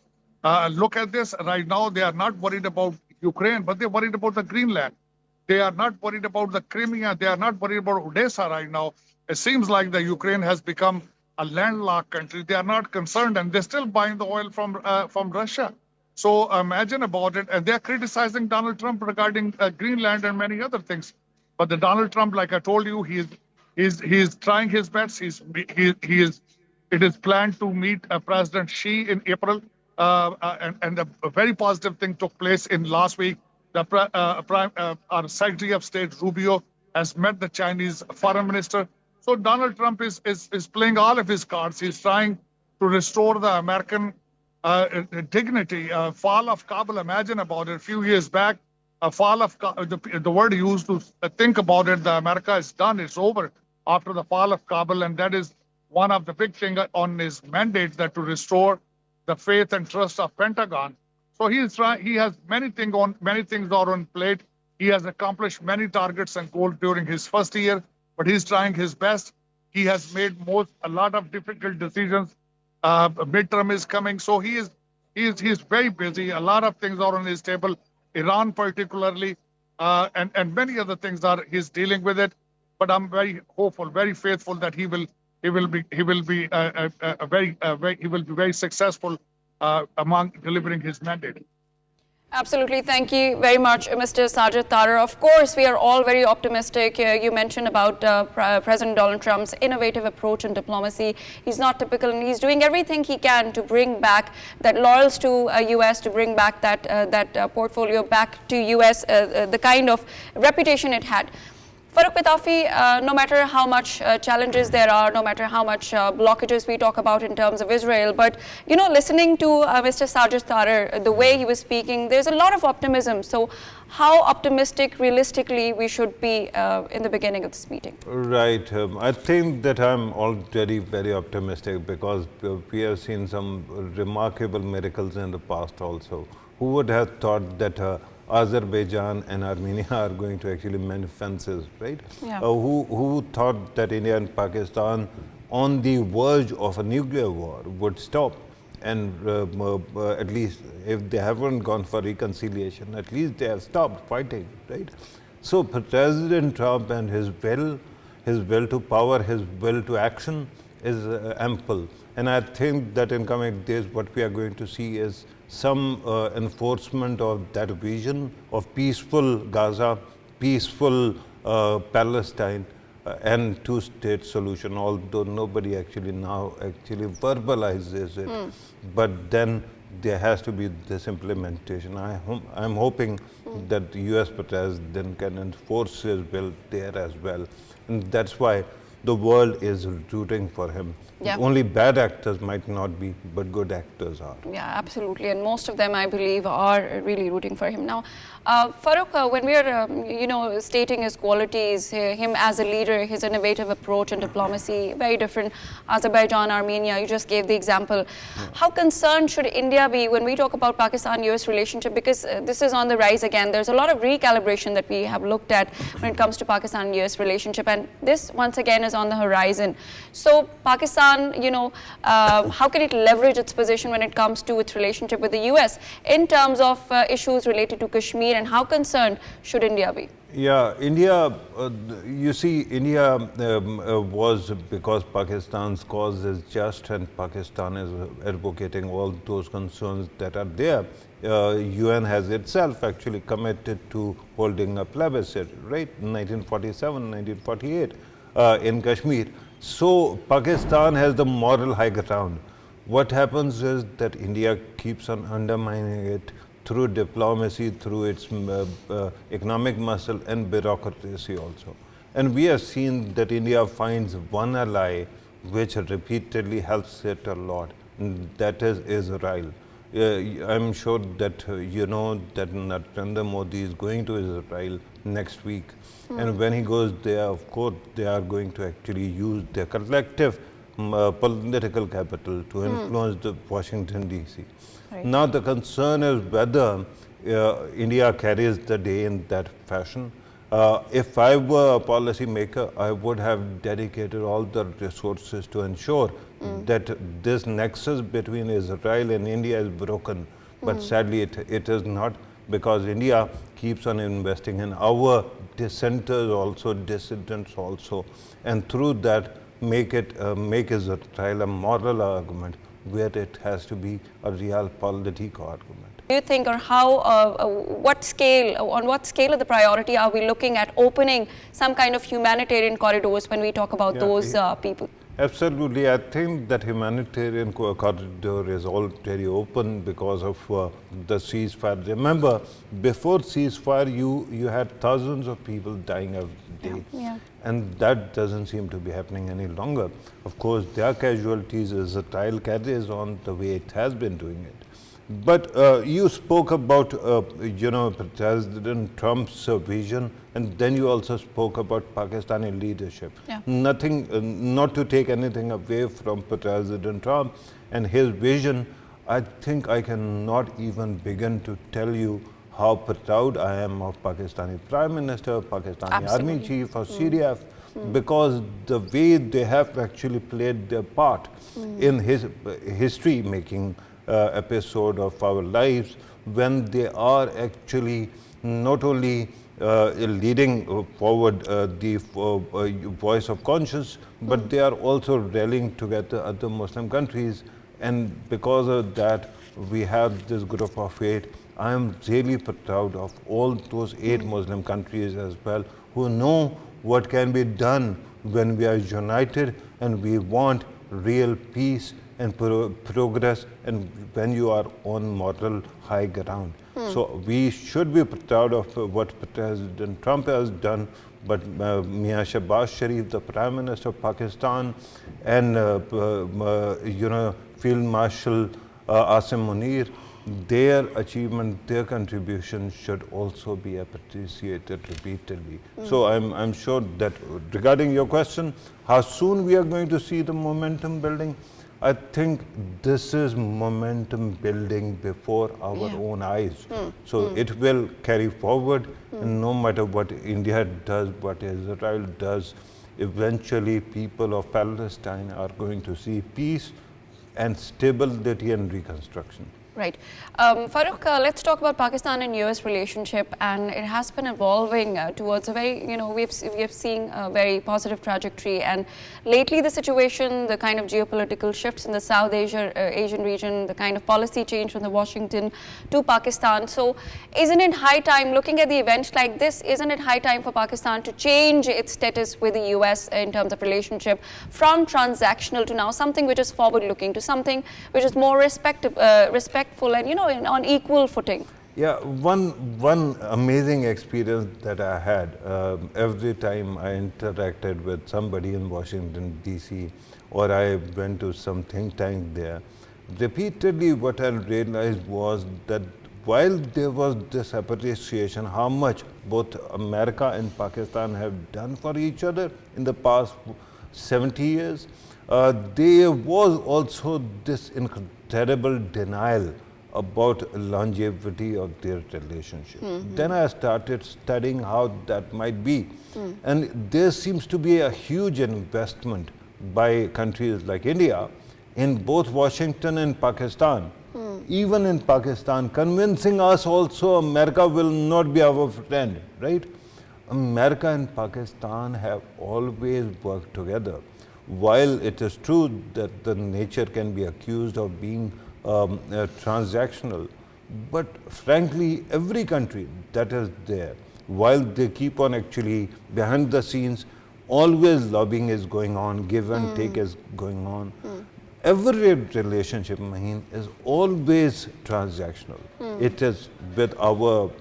Look at this right now. They are not worried about Ukraine, but they're worried about the Greenland. They are not worried about the Crimea. They are not worried about Odessa right now. It seems like the Ukraine has become a landlocked country. They are not concerned, and they're still buying the oil from Russia. So imagine about it. And they're criticizing Donald Trump regarding Greenland and many other things. But the Donald Trump, like I told you, he's trying his best. It is planned to meet President Xi in April. And a very positive thing took place in last week. Our Secretary of State Rubio has met the Chinese foreign minister. So Donald Trump is playing all of his cards. He's trying to restore the American dignity. Fall of Kabul, imagine about it. A few years back, a fall of the word used to think about it, the America is done, it's over after the fall of Kabul. And that is one of the big things on his mandate, that to restore the faith and trust of Pentagon. So he has many things on plate. He has accomplished many targets and goals during his first year, but he's trying his best. He has made a lot of difficult decisions. Midterm is coming, so he's very busy. A lot of things are on his table, Iran particularly, and many other things he's dealing with it. But I'm very hopeful, very faithful that he will be very successful among delivering his mandate. Absolutely. Thank you very much, Mr. Sajid Tarar. Of course, we are all very optimistic. You mentioned about President Donald Trump's innovative approach in diplomacy. He's not typical, and he's doing everything he can to bring back that laurels to U.S., to bring back that portfolio back to U.S., the kind of reputation it had. Farooq Pitafi, no matter how much challenges there are, no matter how much blockages we talk about in terms of Israel, but listening to Mr. Sajid Tarar, the way he was speaking, there's a lot of optimism. So how optimistic realistically we should be in the beginning of this meeting? Right. I think that I'm already very optimistic because we have seen some remarkable miracles in the past also. Who would have thought that Azerbaijan and Armenia are going to actually mend fences, right? Yeah. Who thought that India and Pakistan on the verge of a nuclear war would stop? at least if they haven't gone for reconciliation, at least they have stopped fighting, right? So President Trump and his will to power, his will to action is ample. And I think that in coming days, what we are going to see is some enforcement of that vision of peaceful Gaza, peaceful Palestine, and two-state solution, although nobody actually now actually verbalizes it. But then there has to be this implementation. I'm hoping that the US president can enforce his will there as well. And that's why the world is rooting for him. Yeah. Only bad actors might not be, but good actors are. Yeah, absolutely. And most of them, I believe, are really rooting for him. Now, Farooq, when we are, stating his qualities, him as a leader, his innovative approach and diplomacy, very different. Azerbaijan, Armenia, you just gave the example. Yeah. How concerned should India be when we talk about Pakistan-US relationship? Because this is on the rise again. There's a lot of recalibration that we have looked at when it comes to Pakistan-US relationship. And this, once again, is on the horizon. So, Pakistan, how can it leverage its position when it comes to its relationship with the US in terms of issues related to Kashmir, and how concerned should India be? Yeah, India, you see, India was, because Pakistan's cause is just and Pakistan is advocating all those concerns that are there. UN has itself actually committed to holding a plebiscite, right, 1947, 1948 in Kashmir. So Pakistan has the moral high ground. What happens is that India keeps on undermining it through diplomacy, through its economic muscle and bureaucracy also. And we have seen that India finds one ally which repeatedly helps it a lot, and that is Israel. I'm sure that you know that Narendra Modi is going to Israel next week. And when he goes there, of course, they are going to actually use their collective political capital to influence the Washington, D.C. Right. Now, the concern is whether India carries the day in that fashion. If I were a policy maker, I would have dedicated all the resources to ensure that this nexus between Israel and India is broken. But sadly, it is not, because India keeps on investing in our dissenters also, dissidents also, and through that make Israel a moral argument where it has to be a real political argument. Do you think, or how, on what scale of the priority are we looking at opening some kind of humanitarian corridors when we talk about those people? Absolutely. I think that humanitarian corridor is already open because of the ceasefire. Remember, before ceasefire, you had thousands of people dying every day. Yeah. And that doesn't seem to be happening any longer. Of course, there are casualties. Israel carries on the way it has been doing it. But you spoke about, President Trump's vision, and then you also spoke about Pakistani leadership. Yeah. Not to take anything away from President Trump and his vision, I think I cannot even begin to tell you how proud I am of Pakistani Prime Minister, Pakistani Army Chief, or CDF, because the way they have actually played their part in his history-making episode of our lives, when they are actually not only leading forward the voice of conscience, but they are also rallying together other Muslim countries. And because of that, we have this group of 8. I am really proud of all those 8 Muslim countries as well, who know what can be done when we are united and we want real peace and progress, and when you are on moral high ground. So we should be proud of what President Trump has done, but Mia Shehbaz Sharif, the Prime Minister of Pakistan, and Field Marshal Asim Munir, their achievement, their contribution should also be appreciated repeatedly. So I'm sure that regarding your question, how soon we are going to see the momentum building, I think this is momentum building before our own eyes. So it will carry forward, and no matter what India does, what Israel does, eventually people of Palestine are going to see peace and stability and reconstruction. Right. Farooq, let's talk about Pakistan and US relationship, and it has been evolving towards a very, we have seen a very positive trajectory, and lately the situation, the kind of geopolitical shifts in the South Asian region, the kind of policy change from the Washington to Pakistan. So isn't it high time, looking at the events like this, isn't it high time for Pakistan to change its status with the US in terms of relationship from transactional to now something which is forward looking, to something which is more respectful and on equal footing? Yeah, one amazing experience that I had every time I interacted with somebody in Washington DC, or I went to some think tank there, repeatedly what I realized was that while there was this appreciation how much both America and Pakistan have done for each other in the past 70 years, there was also this incredible denial about longevity of their relationship. Then I started studying how that might be. And there seems to be a huge investment by countries like India in both Washington and Pakistan. Even in Pakistan, convincing us also America will not be our friend, right? America and Pakistan have always worked together. While it is true that the nature can be accused of being transactional, but frankly, every country that is there, while they keep on actually behind the scenes, always lobbying is going on, give and take is going on. Every relationship, Maheen, is always transactional. It is with our,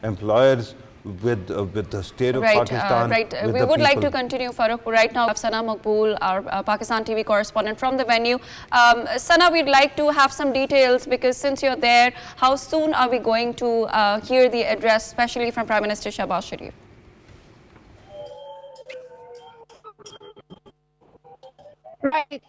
employers, with the state of Pakistan. Right. With We the would like to people. continue, Farooq. Right now, we have Sana Maqbool, our Pakistan TV correspondent from the venue. Sana, we'd like to have some details, because since you're there, how soon are we going to hear the address, especially from Prime Minister Shahbaz Sharif? Right.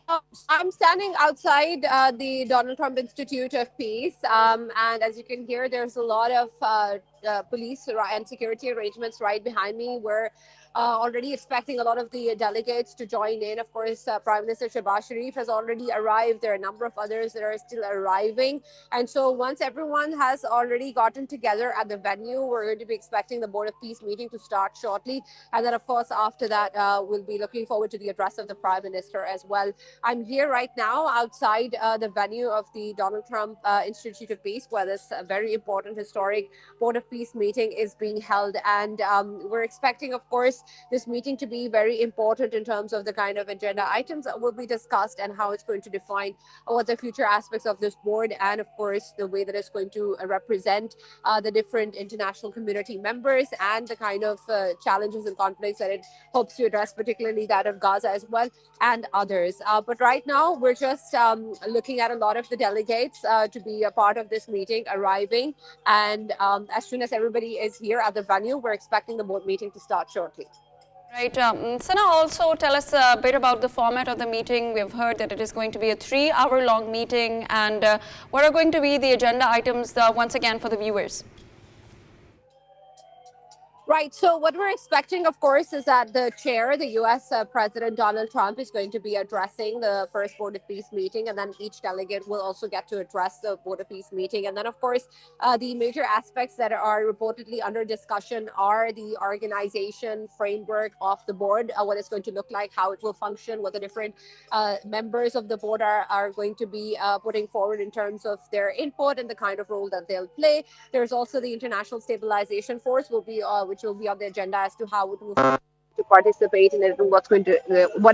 I'm standing outside the Donald Trump Institute of Peace. And as you can hear, there's a lot of police and security arrangements right behind me. We're already expecting a lot of the delegates to join in. Of course, Prime Minister Shahbaz Sharif has already arrived. There are a number of others that are still arriving. And so once everyone has already gotten together at the venue, we're going to be expecting the Board of Peace meeting to start shortly. And then, of course, after that, we'll be looking forward to the address of the Prime Minister as well. I'm here right now outside the venue of the Donald Trump Institute of Peace, where this very important historic Board of Peace meeting is being held. And we're expecting, of course, this meeting to be very important in terms of the kind of agenda items that will be discussed and how it's going to define what the future aspects of this board, and of course the way that it's going to represent the different international community members and the kind of challenges and conflicts that it hopes to address, particularly that of Gaza as well and others. But right now we're just looking at a lot of the delegates to be a part of this meeting arriving, and as soon as everybody is here at the venue, we're expecting the board meeting to start shortly. Right. Sana, also tell us a bit about the format of the meeting. We've heard that it is going to be a 3-hour-long meeting, and what are going to be the agenda items once again for the viewers? Right. So what we're expecting, of course, is that the chair, the U.S. President Donald Trump, is going to be addressing the first Board of Peace meeting, and then each delegate will also get to address the Board of Peace meeting. And then, of course, the major aspects that are reportedly under discussion are the organization framework of the board, what it's going to look like, how it will function, what the different members of the board are going to be putting forward in terms of their input and the kind of role that they'll play. There's also the International Stabilization Force which will be on the agenda as to how it will to participate in it and what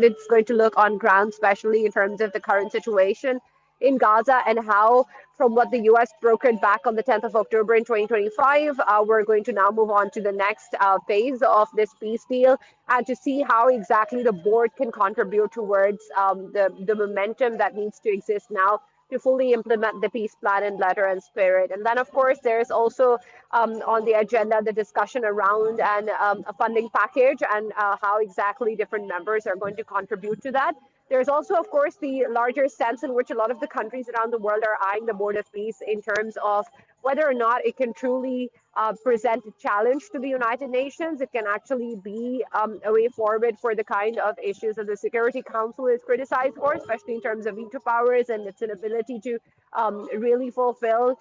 it's going to look on ground, especially in terms of the current situation in Gaza, and how, from what the U.S. brokered back on the 10th of October in 2025, we're going to now move on to the next phase of this peace deal, and to see how exactly the board can contribute towards the momentum that needs to exist now to fully implement the peace plan in letter and spirit. And then, of course, there's also on the agenda the discussion around a funding package and how exactly different members are going to contribute to that. There's also, of course, the larger sense in which a lot of the countries around the world are eyeing the Board of Peace in terms of whether or not it can truly present a challenge to the United Nations. It can actually be a way forward for the kind of issues that the Security Council is criticized for, especially in terms of veto powers and its inability to really fulfill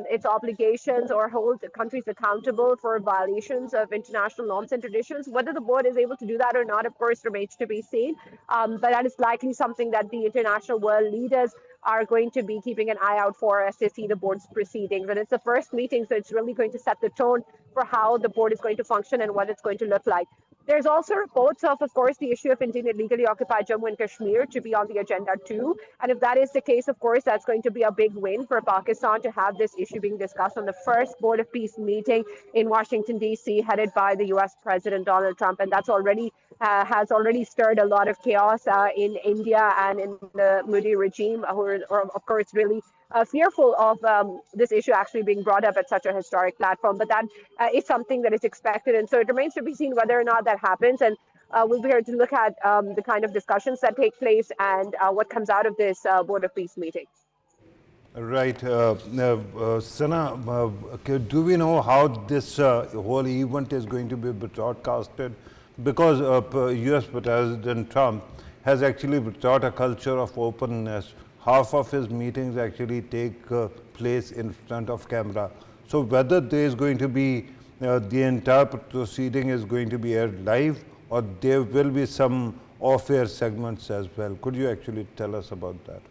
its obligations or hold countries accountable for violations of international norms and traditions. Whether the board is able to do that or not, of course, remains to be seen. But that is likely something that the international world leaders are going to be keeping an eye out for as they see the board's proceedings. And it's the first meeting, so it's really going to set the tone for how the board is going to function and what it's going to look like. There's also reports of course, the issue of Indian illegally occupied Jammu and Kashmir to be on the agenda too. And if that is the case, of course, that's going to be a big win for Pakistan to have this issue being discussed on the first Board of Peace meeting in Washington, D.C., headed by the U.S. President Donald Trump. And that's already has already stirred a lot of chaos in India and in the Modi regime, who are of course, really fearful of this issue actually being brought up at such a historic platform. But that is something that is expected. And so it remains to be seen whether or not that happens. And we'll be here to look at the kind of discussions that take place and what comes out of this Board of Peace meeting. Right. Sana, do we know how this whole event is going to be broadcasted? Because US President Trump has actually brought a culture of openness. Half of his meetings actually take place in front of camera. So whether there is going to be, the entire proceeding is going to be aired live, or there will be some off-air segments as well. Could you actually tell us about that?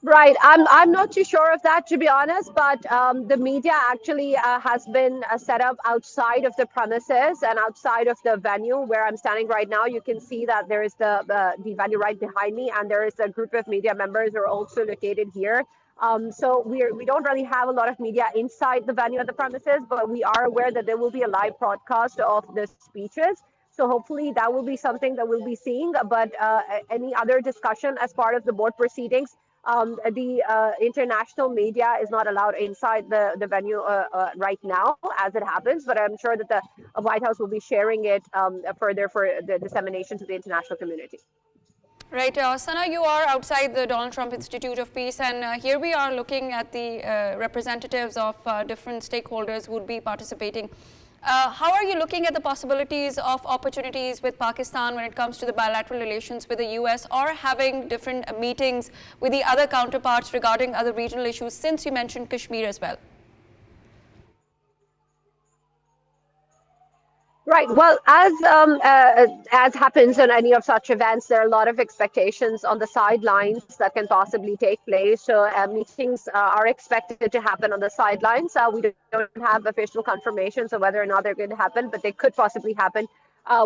Right. I'm not too sure of that, to be honest, but the media actually has been set up outside of the premises and outside of the venue where I'm standing right now. You can see that there is the venue right behind me, and there is a group of media members who are also located here. So we don't really have a lot of media inside the venue at the premises, but we are aware that there will be a live broadcast of the speeches. So hopefully that will be something that we'll be seeing. But any other discussion as part of the board proceedings, the international media is not allowed inside the venue right now, as it happens. But I'm sure that the White House will be sharing it further for the dissemination to the international community. Right, Sana, you are outside the Donald Trump Institute of Peace, and here we are looking at the representatives of different stakeholders who would be participating. How are you looking at the possibilities of opportunities with Pakistan when it comes to the bilateral relations with the US, or having different meetings with the other counterparts regarding other regional issues, since you mentioned Kashmir as well? Right. Well, as happens in any of such events, there are a lot of expectations on the sidelines that can possibly take place. So meetings are expected to happen on the sidelines. We don't have official confirmations of whether or not they're going to happen, but they could possibly happen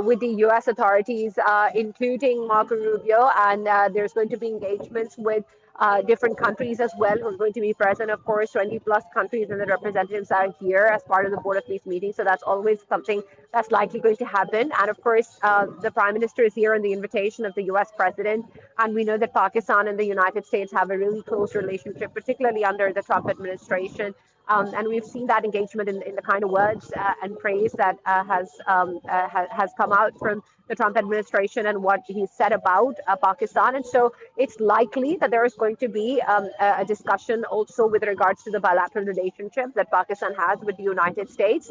with the U.S. authorities, including Marco Rubio, and there's going to be engagements with different countries as well who are going to be present. Of course, 20 plus countries and the representatives are here as part of the Board of Peace meeting. So that's always something that's likely going to happen. And of course, the Prime Minister is here on the invitation of the US President. And we know that Pakistan and the United States have a really close relationship, particularly under the Trump administration. And we've seen that engagement in the kind of words and praise that has come out from the Trump administration and what he said about Pakistan. And so it's likely that there is going to be a discussion also with regards to the bilateral relationship that Pakistan has with the United States.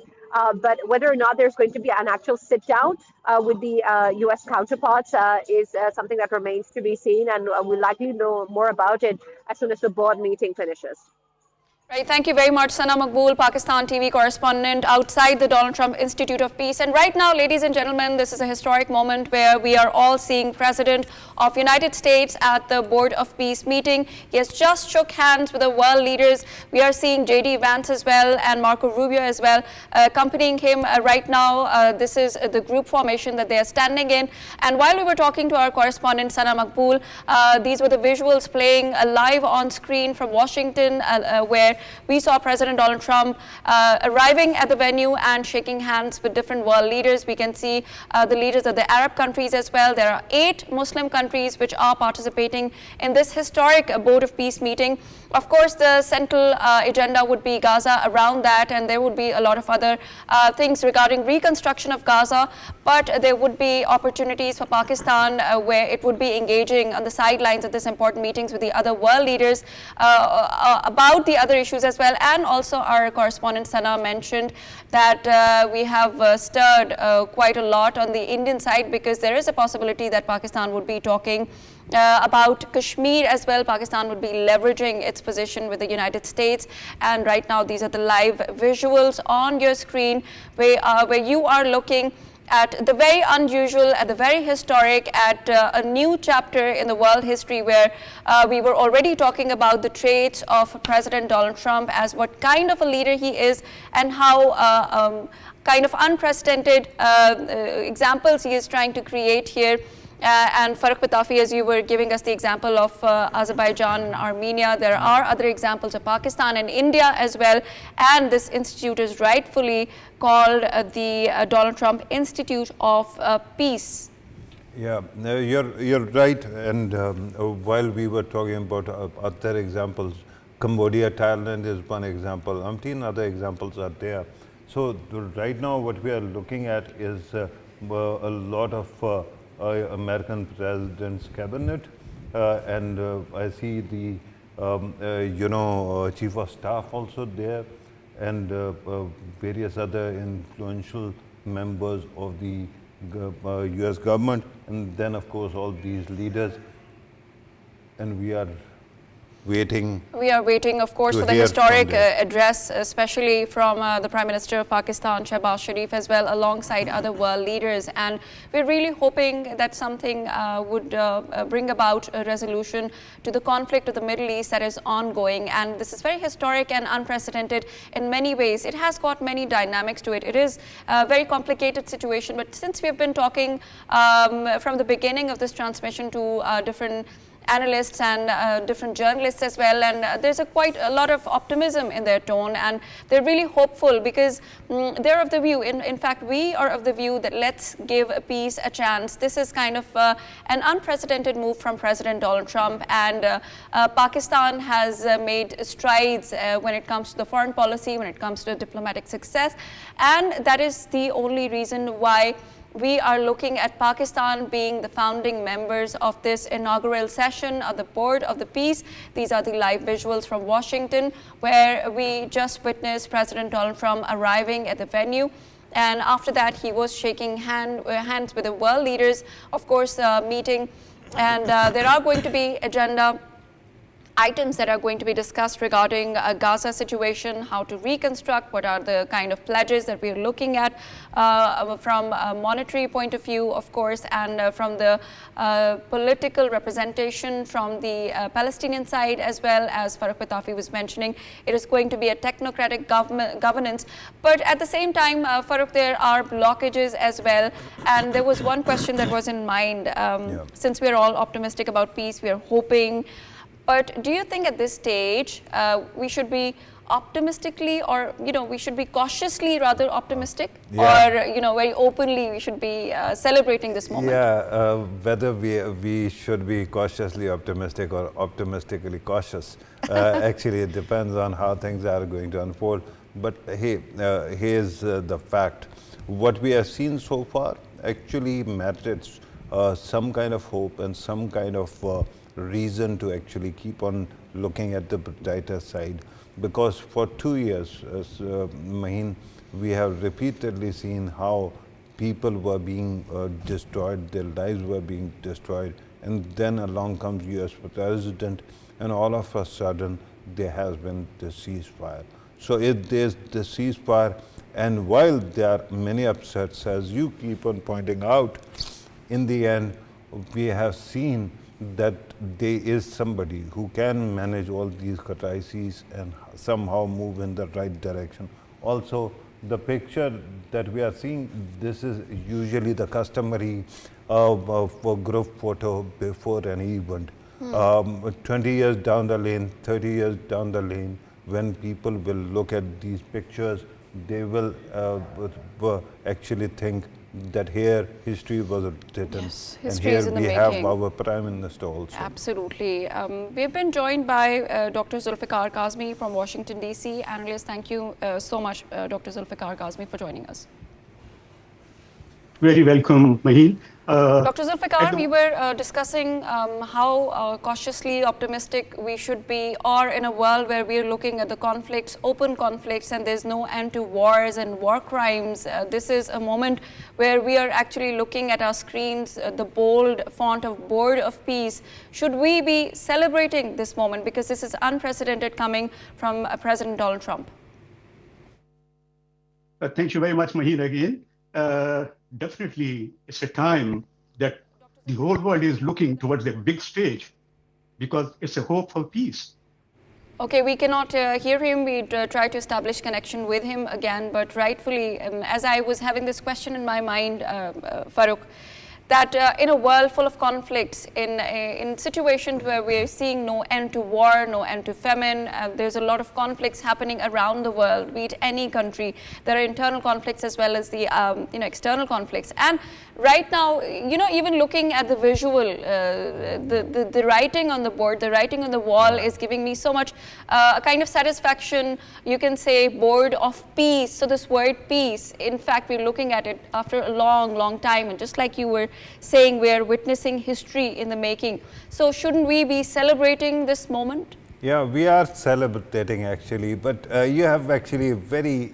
But whether or not there's going to be an actual sit down with the US counterparts is something that remains to be seen. And we'll likely know more about it as soon as the board meeting finishes. Right, thank you very much, Sana Maqbool, Pakistan TV correspondent outside the Donald Trump Institute of Peace. And right now, ladies and gentlemen, this is a historic moment where we are all seeing President of United States at the Board of Peace meeting. He has just shook hands with the world leaders. We are seeing J.D. Vance as well and Marco Rubio as well accompanying him right now. This is the group formation that they are standing in. And while we were talking to our correspondent, Sana Maqbool, these were the visuals playing live on screen from Washington where where we saw President Donald Trump arriving at the venue and shaking hands with different world leaders. We can see the leaders of the Arab countries as well. There are 8 Muslim countries which are participating in this historic Board of Peace meeting. Of course, the central agenda would be Gaza around that, and there would be a lot of other things regarding reconstruction of Gaza, but there would be opportunities for Pakistan where it would be engaging on the sidelines of this important meetings with the other world leaders about the other issues as well. And also our correspondent Sana mentioned that we have stirred quite a lot on the Indian side, because there is a possibility that Pakistan would be talking about Kashmir as well. Pakistan would be leveraging its position with the United States, and right now these are the live visuals on your screen where you are looking at the very unusual, at the very historic, at a new chapter in the world history, where we were already talking about the traits of President Donald Trump, as what kind of a leader he is and how kind of unprecedented examples he is trying to create here. And Farooq Patafi, as you were giving us the example of Azerbaijan and Armenia, there are other examples of Pakistan and India as well. And this institute is rightfully called the Donald Trump Institute of Peace. Yeah, no, you're right. And while we were talking about other examples, Cambodia, Thailand is one example. Umpteen other examples are there. So right now what we are looking at is a lot of American president's cabinet, and I see the chief of staff also there, and various other influential members of the US government, and then of course all these leaders, and we are waiting. We are waiting, of course, for the historic address, especially from the Prime Minister of Pakistan, Shehbaz Sharif, as well, alongside other world leaders. And we're really hoping that something would bring about a resolution to the conflict of the Middle East that is ongoing. And this is very historic and unprecedented in many ways. It has got many dynamics to it. It is a very complicated situation. But since we've been talking from the beginning of this transmission to different analysts and different journalists as well, and there's quite a lot of optimism in their tone, and they're really hopeful, because they're of the view, in fact we are of the view, that let's give peace a chance. This is kind of an unprecedented move from President Donald Trump, and Pakistan has made strides when it comes to the foreign policy, when it comes to diplomatic success, and that is the only reason why we are looking at Pakistan being the founding members of this inaugural session of the Board of the Peace. These are the live visuals from Washington, where we just witnessed President Donald Trump arriving at the venue. And after that, he was shaking hands with the world leaders, of course, meeting. And there are going to be agenda items that are going to be discussed regarding Gaza situation, how to reconstruct, what are the kind of pledges that we're looking at from a monetary point of view, of course, and from the political representation from the Palestinian side, as well, as Farooq Patafi was mentioning. It is going to be a technocratic governance, but at the same time, Farooq, there are blockages as well, and there was one question that was in mind. Since we're all optimistic about peace, we are hoping. But do you think at this stage we should be optimistically, or we should be cautiously rather optimistic, or very openly we should be celebrating this moment? Whether we should be cautiously optimistic or optimistically cautious, actually it depends on how things are going to unfold. But hey, here's the fact: what we have seen so far actually merits some kind of hope and some kind of reason to actually keep on looking at the brighter side, because for 2 years, Maheen, we have repeatedly seen how people were being destroyed, their lives were being destroyed, and then along comes US President, and all of a sudden there has been the ceasefire. So if there's the ceasefire, and while there are many upsets, as you keep on pointing out, in the end we have seen that there is somebody who can manage all these crises and somehow move in the right direction. Also, the picture that we are seeing, this is usually the customary for group photo before an event. 20 years down the lane, 30 years down the lane, when people will look at these pictures, they will actually think that here history was written, Yes, and history is here in the we have making. our Prime Minister also. Absolutely. We've been joined by Dr. Zulfikar Kazmi from Washington, D.C. Analyst, thank you so much, Dr. Zulfikar Kazmi, for joining us. Very welcome, Maheen. Dr. Zulfikar, we were discussing how cautiously optimistic we should be, or in a world where we're looking at the conflicts, open conflicts, and there's no end to wars and war crimes. This is a moment where we are actually looking at our screens, the bold font of Board of Peace. Should we be celebrating this moment? Because this is unprecedented coming from President Donald Trump. Thank you very much, Maheen, again. Definitely, it's a time that the whole world is looking towards the big stage because it's a hope for peace. Okay, we cannot hear him. We try to establish connection with him again, but rightfully, as I was having this question in my mind, Farooq, that in a world full of conflicts, in situations where we're seeing no end to war, no end to famine, there's a lot of conflicts happening around the world, be it any country. There are internal conflicts as well as the external conflicts. And right now, even looking at the visual, the writing on the board, the writing on the wall is giving me so much a kind of satisfaction. You can say Board of Peace. So this word peace, in fact, we're looking at it after a long, long time. And just like you were saying, we're witnessing history in the making. So shouldn't we be celebrating this moment? Yeah, we are celebrating actually, but you have actually very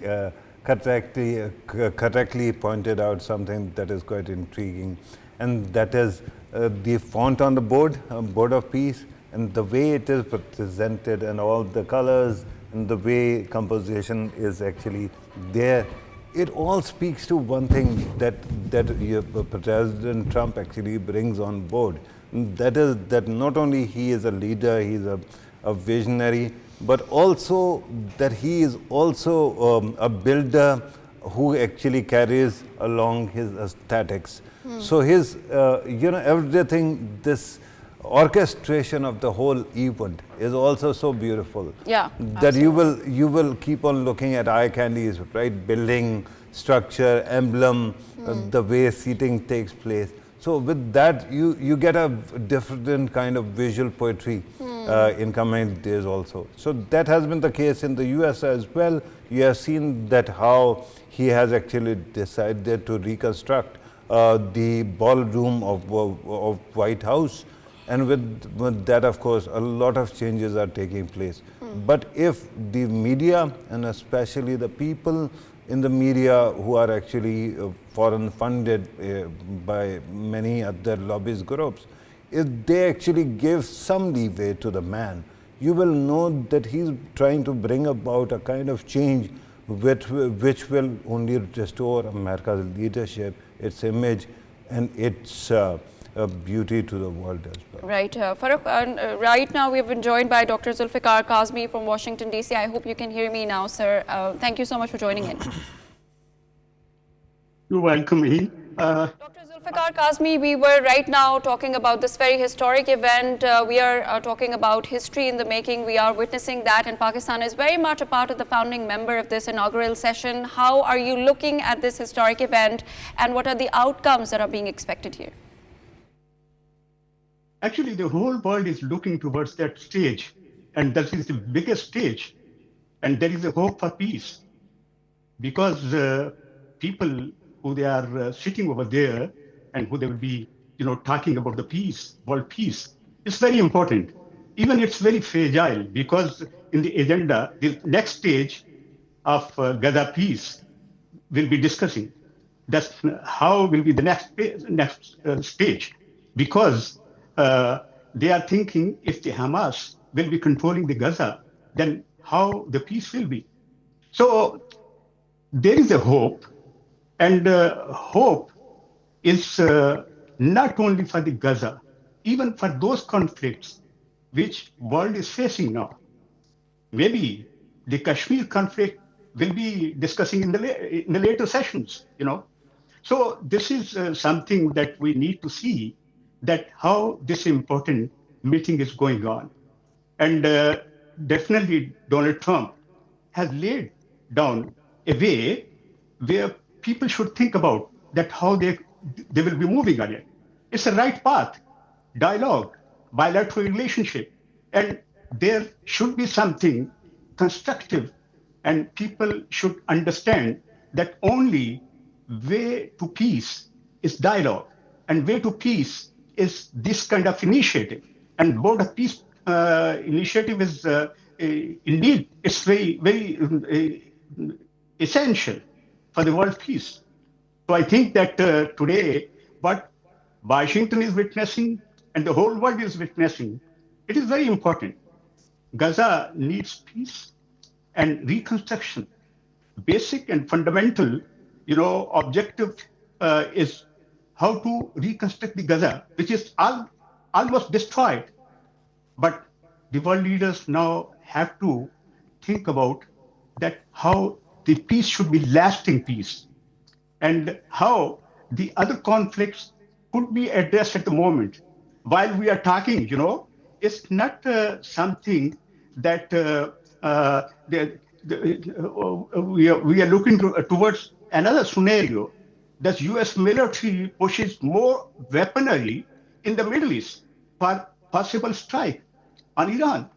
correctly pointed out something that is quite intriguing, and that is the font on the board, Board of Peace, and the way it is presented, and all the colors, and the way composition is actually there. It all speaks to one thing that President Trump actually brings on board. That is that not only he is a leader, he is a visionary, but also that he is also a builder who actually carries along his aesthetics. So his, everything, this orchestration of the whole event is also so beautiful. Yeah, that you will keep on looking at eye candies, right? Building, structure, emblem, the way seating takes place. So with that, you get a different kind of visual poetry in coming days also. So that has been the case in the US as well. You have seen that how he has actually decided to reconstruct the ballroom of White House. And with that, of course, a lot of changes are taking place. But if the media, and especially the people in the media who are actually foreign funded by many other lobbyist groups, if they actually give some leeway to the man, you will know that he's trying to bring about a kind of change which will only restore America's leadership, its image, and its beauty to the world as well. Right. Farooq, right now we have been joined by Dr. Zulfikar Kazmi from Washington, D.C. I hope you can hear me now, sir. Thank you so much for joining in. You're welcome, Maheen. Dr. Zulfikar Kazmi, we were right now talking about this very historic event. We are talking about history in the making. We are witnessing that, and Pakistan is very much a part of the founding member of this inaugural session. How are you looking at this historic event, and what are the outcomes that are being expected here? Actually, the whole world is looking towards that stage, and that is the biggest stage, and there is a hope for peace, because people who they are sitting over there and who they will be, talking about the peace, world peace, is very important. Even it's very fragile, because in the agenda, the next stage of Gaza peace will be discussing. That's how will be the next stage, because they are thinking if the Hamas will be controlling the Gaza, then how the peace will be. So there is a hope, and hope is not only for the Gaza, even for those conflicts which world is facing now. Maybe the Kashmir conflict will be discussing in the later sessions, So this is something that we need to see, that how this important meeting is going on. And definitely Donald Trump has laid down a way where people should think about that how they will be moving on it. It's the right path, dialogue, bilateral relationship, and there should be something constructive, and people should understand that only way to peace is dialogue, and way to peace is this kind of initiative. And Board of Peace initiative is indeed, it's very essential for the world peace. So I think that today, what Washington is witnessing and the whole world is witnessing, it is very important. Gaza needs peace and reconstruction. Basic and fundamental, objective is how to reconstruct the Gaza, which is almost destroyed. But the world leaders now have to think about that how the peace should be lasting peace, and how the other conflicts could be addressed at the moment. While we are talking, it's not something that we are looking towards another scenario. The U.S. military pushes more weaponry in the Middle East for possible strike on Iran.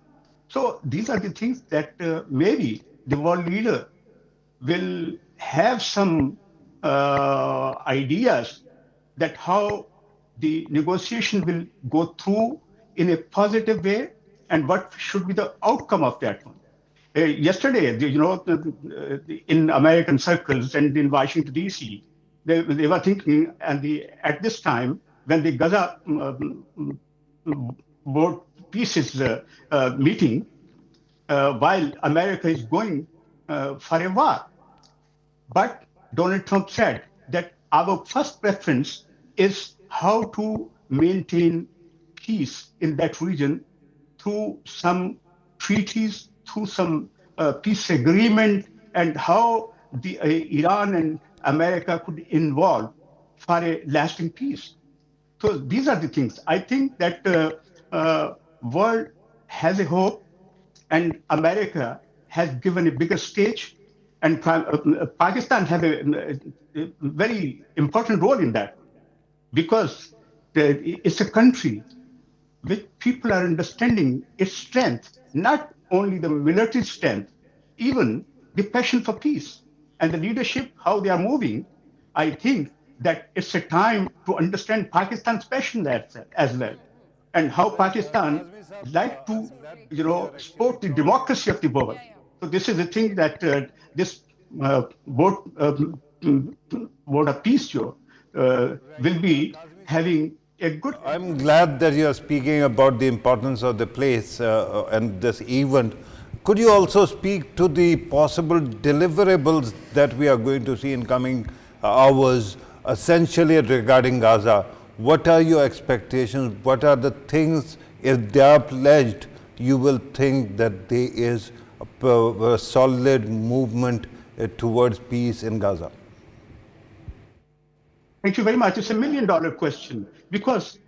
So these are the things that maybe the world leader will have some ideas that how the negotiation will go through in a positive way and what should be the outcome of that one. Yesterday, in American circles and in Washington, D.C., they were thinking, and at this time, when the Gaza board peace is meeting, while America is going for a war. But Donald Trump said that our first preference is how to maintain peace in that region through some treaties, through some peace agreement, and how the Iran and America could involve for a lasting peace. So these are the things. I think that world has a hope, and America has given a bigger stage, and Pakistan has a very important role in that, because it's a country which people are understanding its strength, not only the military strength, even the passion for peace and the leadership, how they are moving. I think that it's a time to understand Pakistan's passion as well, and how Pakistan like to, support the democracy of the world. So this is the thing that this board of peace show will be having a good. I'm glad that you are speaking about the importance of the place and this event. Could you also speak to the possible deliverables that we are going to see in coming hours, essentially regarding Gaza? What are your expectations? What are the things, if they are pledged, you will think that there is a solid movement towards peace in Gaza? Thank you very much. It's $1 million question, because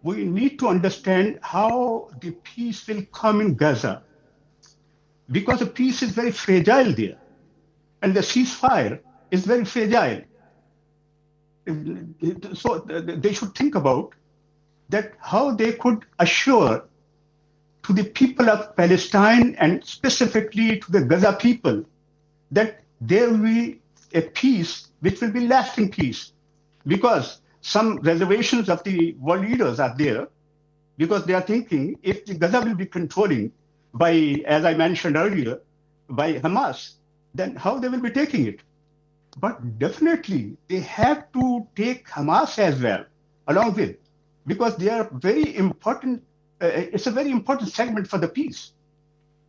we need to understand how the peace will come in Gaza, because the peace is very fragile there, and the ceasefire is very fragile. So they should think about that how they could assure to the people of Palestine, and specifically to the Gaza people, that there will be a peace which will be lasting peace. Because some reservations of the world leaders are there, because they are thinking if the Gaza will be controlling by, as I mentioned earlier, by Hamas, then how they will be taking it. But definitely they have to take Hamas as well along with, because they are very important. It's a very important segment for the peace.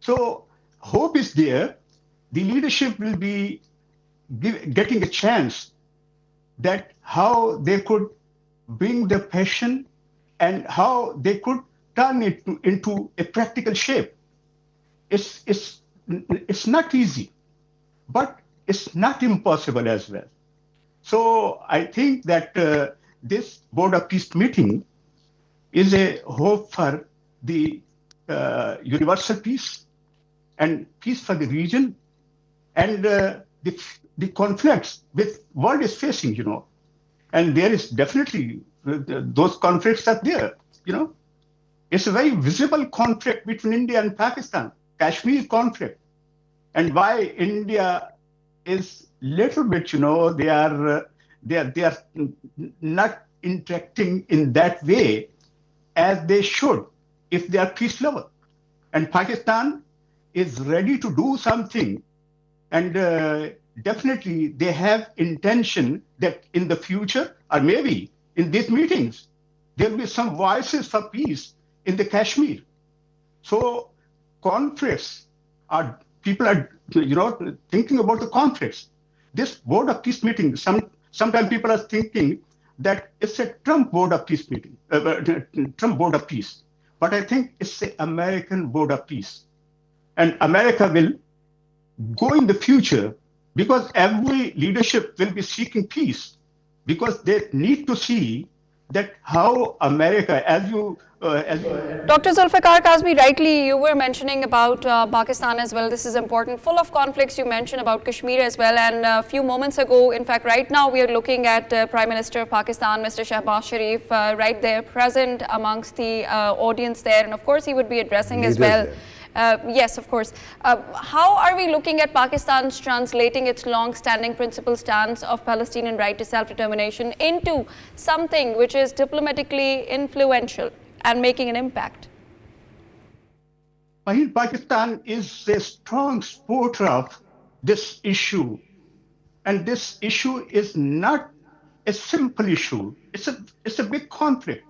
So hope is there. The leadership will be getting a chance that how they could bring their passion and how they could turn it into a practical shape. It's not easy, but it's not impossible as well. So I think that this Board of Peace meeting is a hope for the universal peace and peace for the region and the conflicts which world is facing, and there is definitely those conflicts are there, It's a very visible conflict between India and Pakistan, Kashmir conflict, and why India is little bit, they are not interacting in that way as they should if they are peace lover. And Pakistan is ready to do something, and definitely they have intention that in the future, or maybe in these meetings, there will be some voices for peace in the Kashmir. So conflicts people are thinking about the conflicts. This board of peace meeting, sometimes people are thinking that it's a Trump board of peace meeting, Trump board of peace. But I think it's the American board of peace. And America will go in the future because every leadership will be seeking peace, because they need to see that how America, as you Dr. Zulfikar Kazmi, rightly you were mentioning about Pakistan as well. This is important, full of conflicts. You mentioned about Kashmir as well, and a few moments ago, in fact right now we are looking at Prime Minister of Pakistan, Mr. Shehbaz Sharif, right there present amongst the audience there, and of course he would be addressing as well. Yes, of course. How are we looking at Pakistan's translating its long-standing principled stance of Palestinian right to self-determination into something which is diplomatically influential and making an impact? Pakistan is a strong supporter of this issue. And this issue is not a simple issue. It's a big conflict.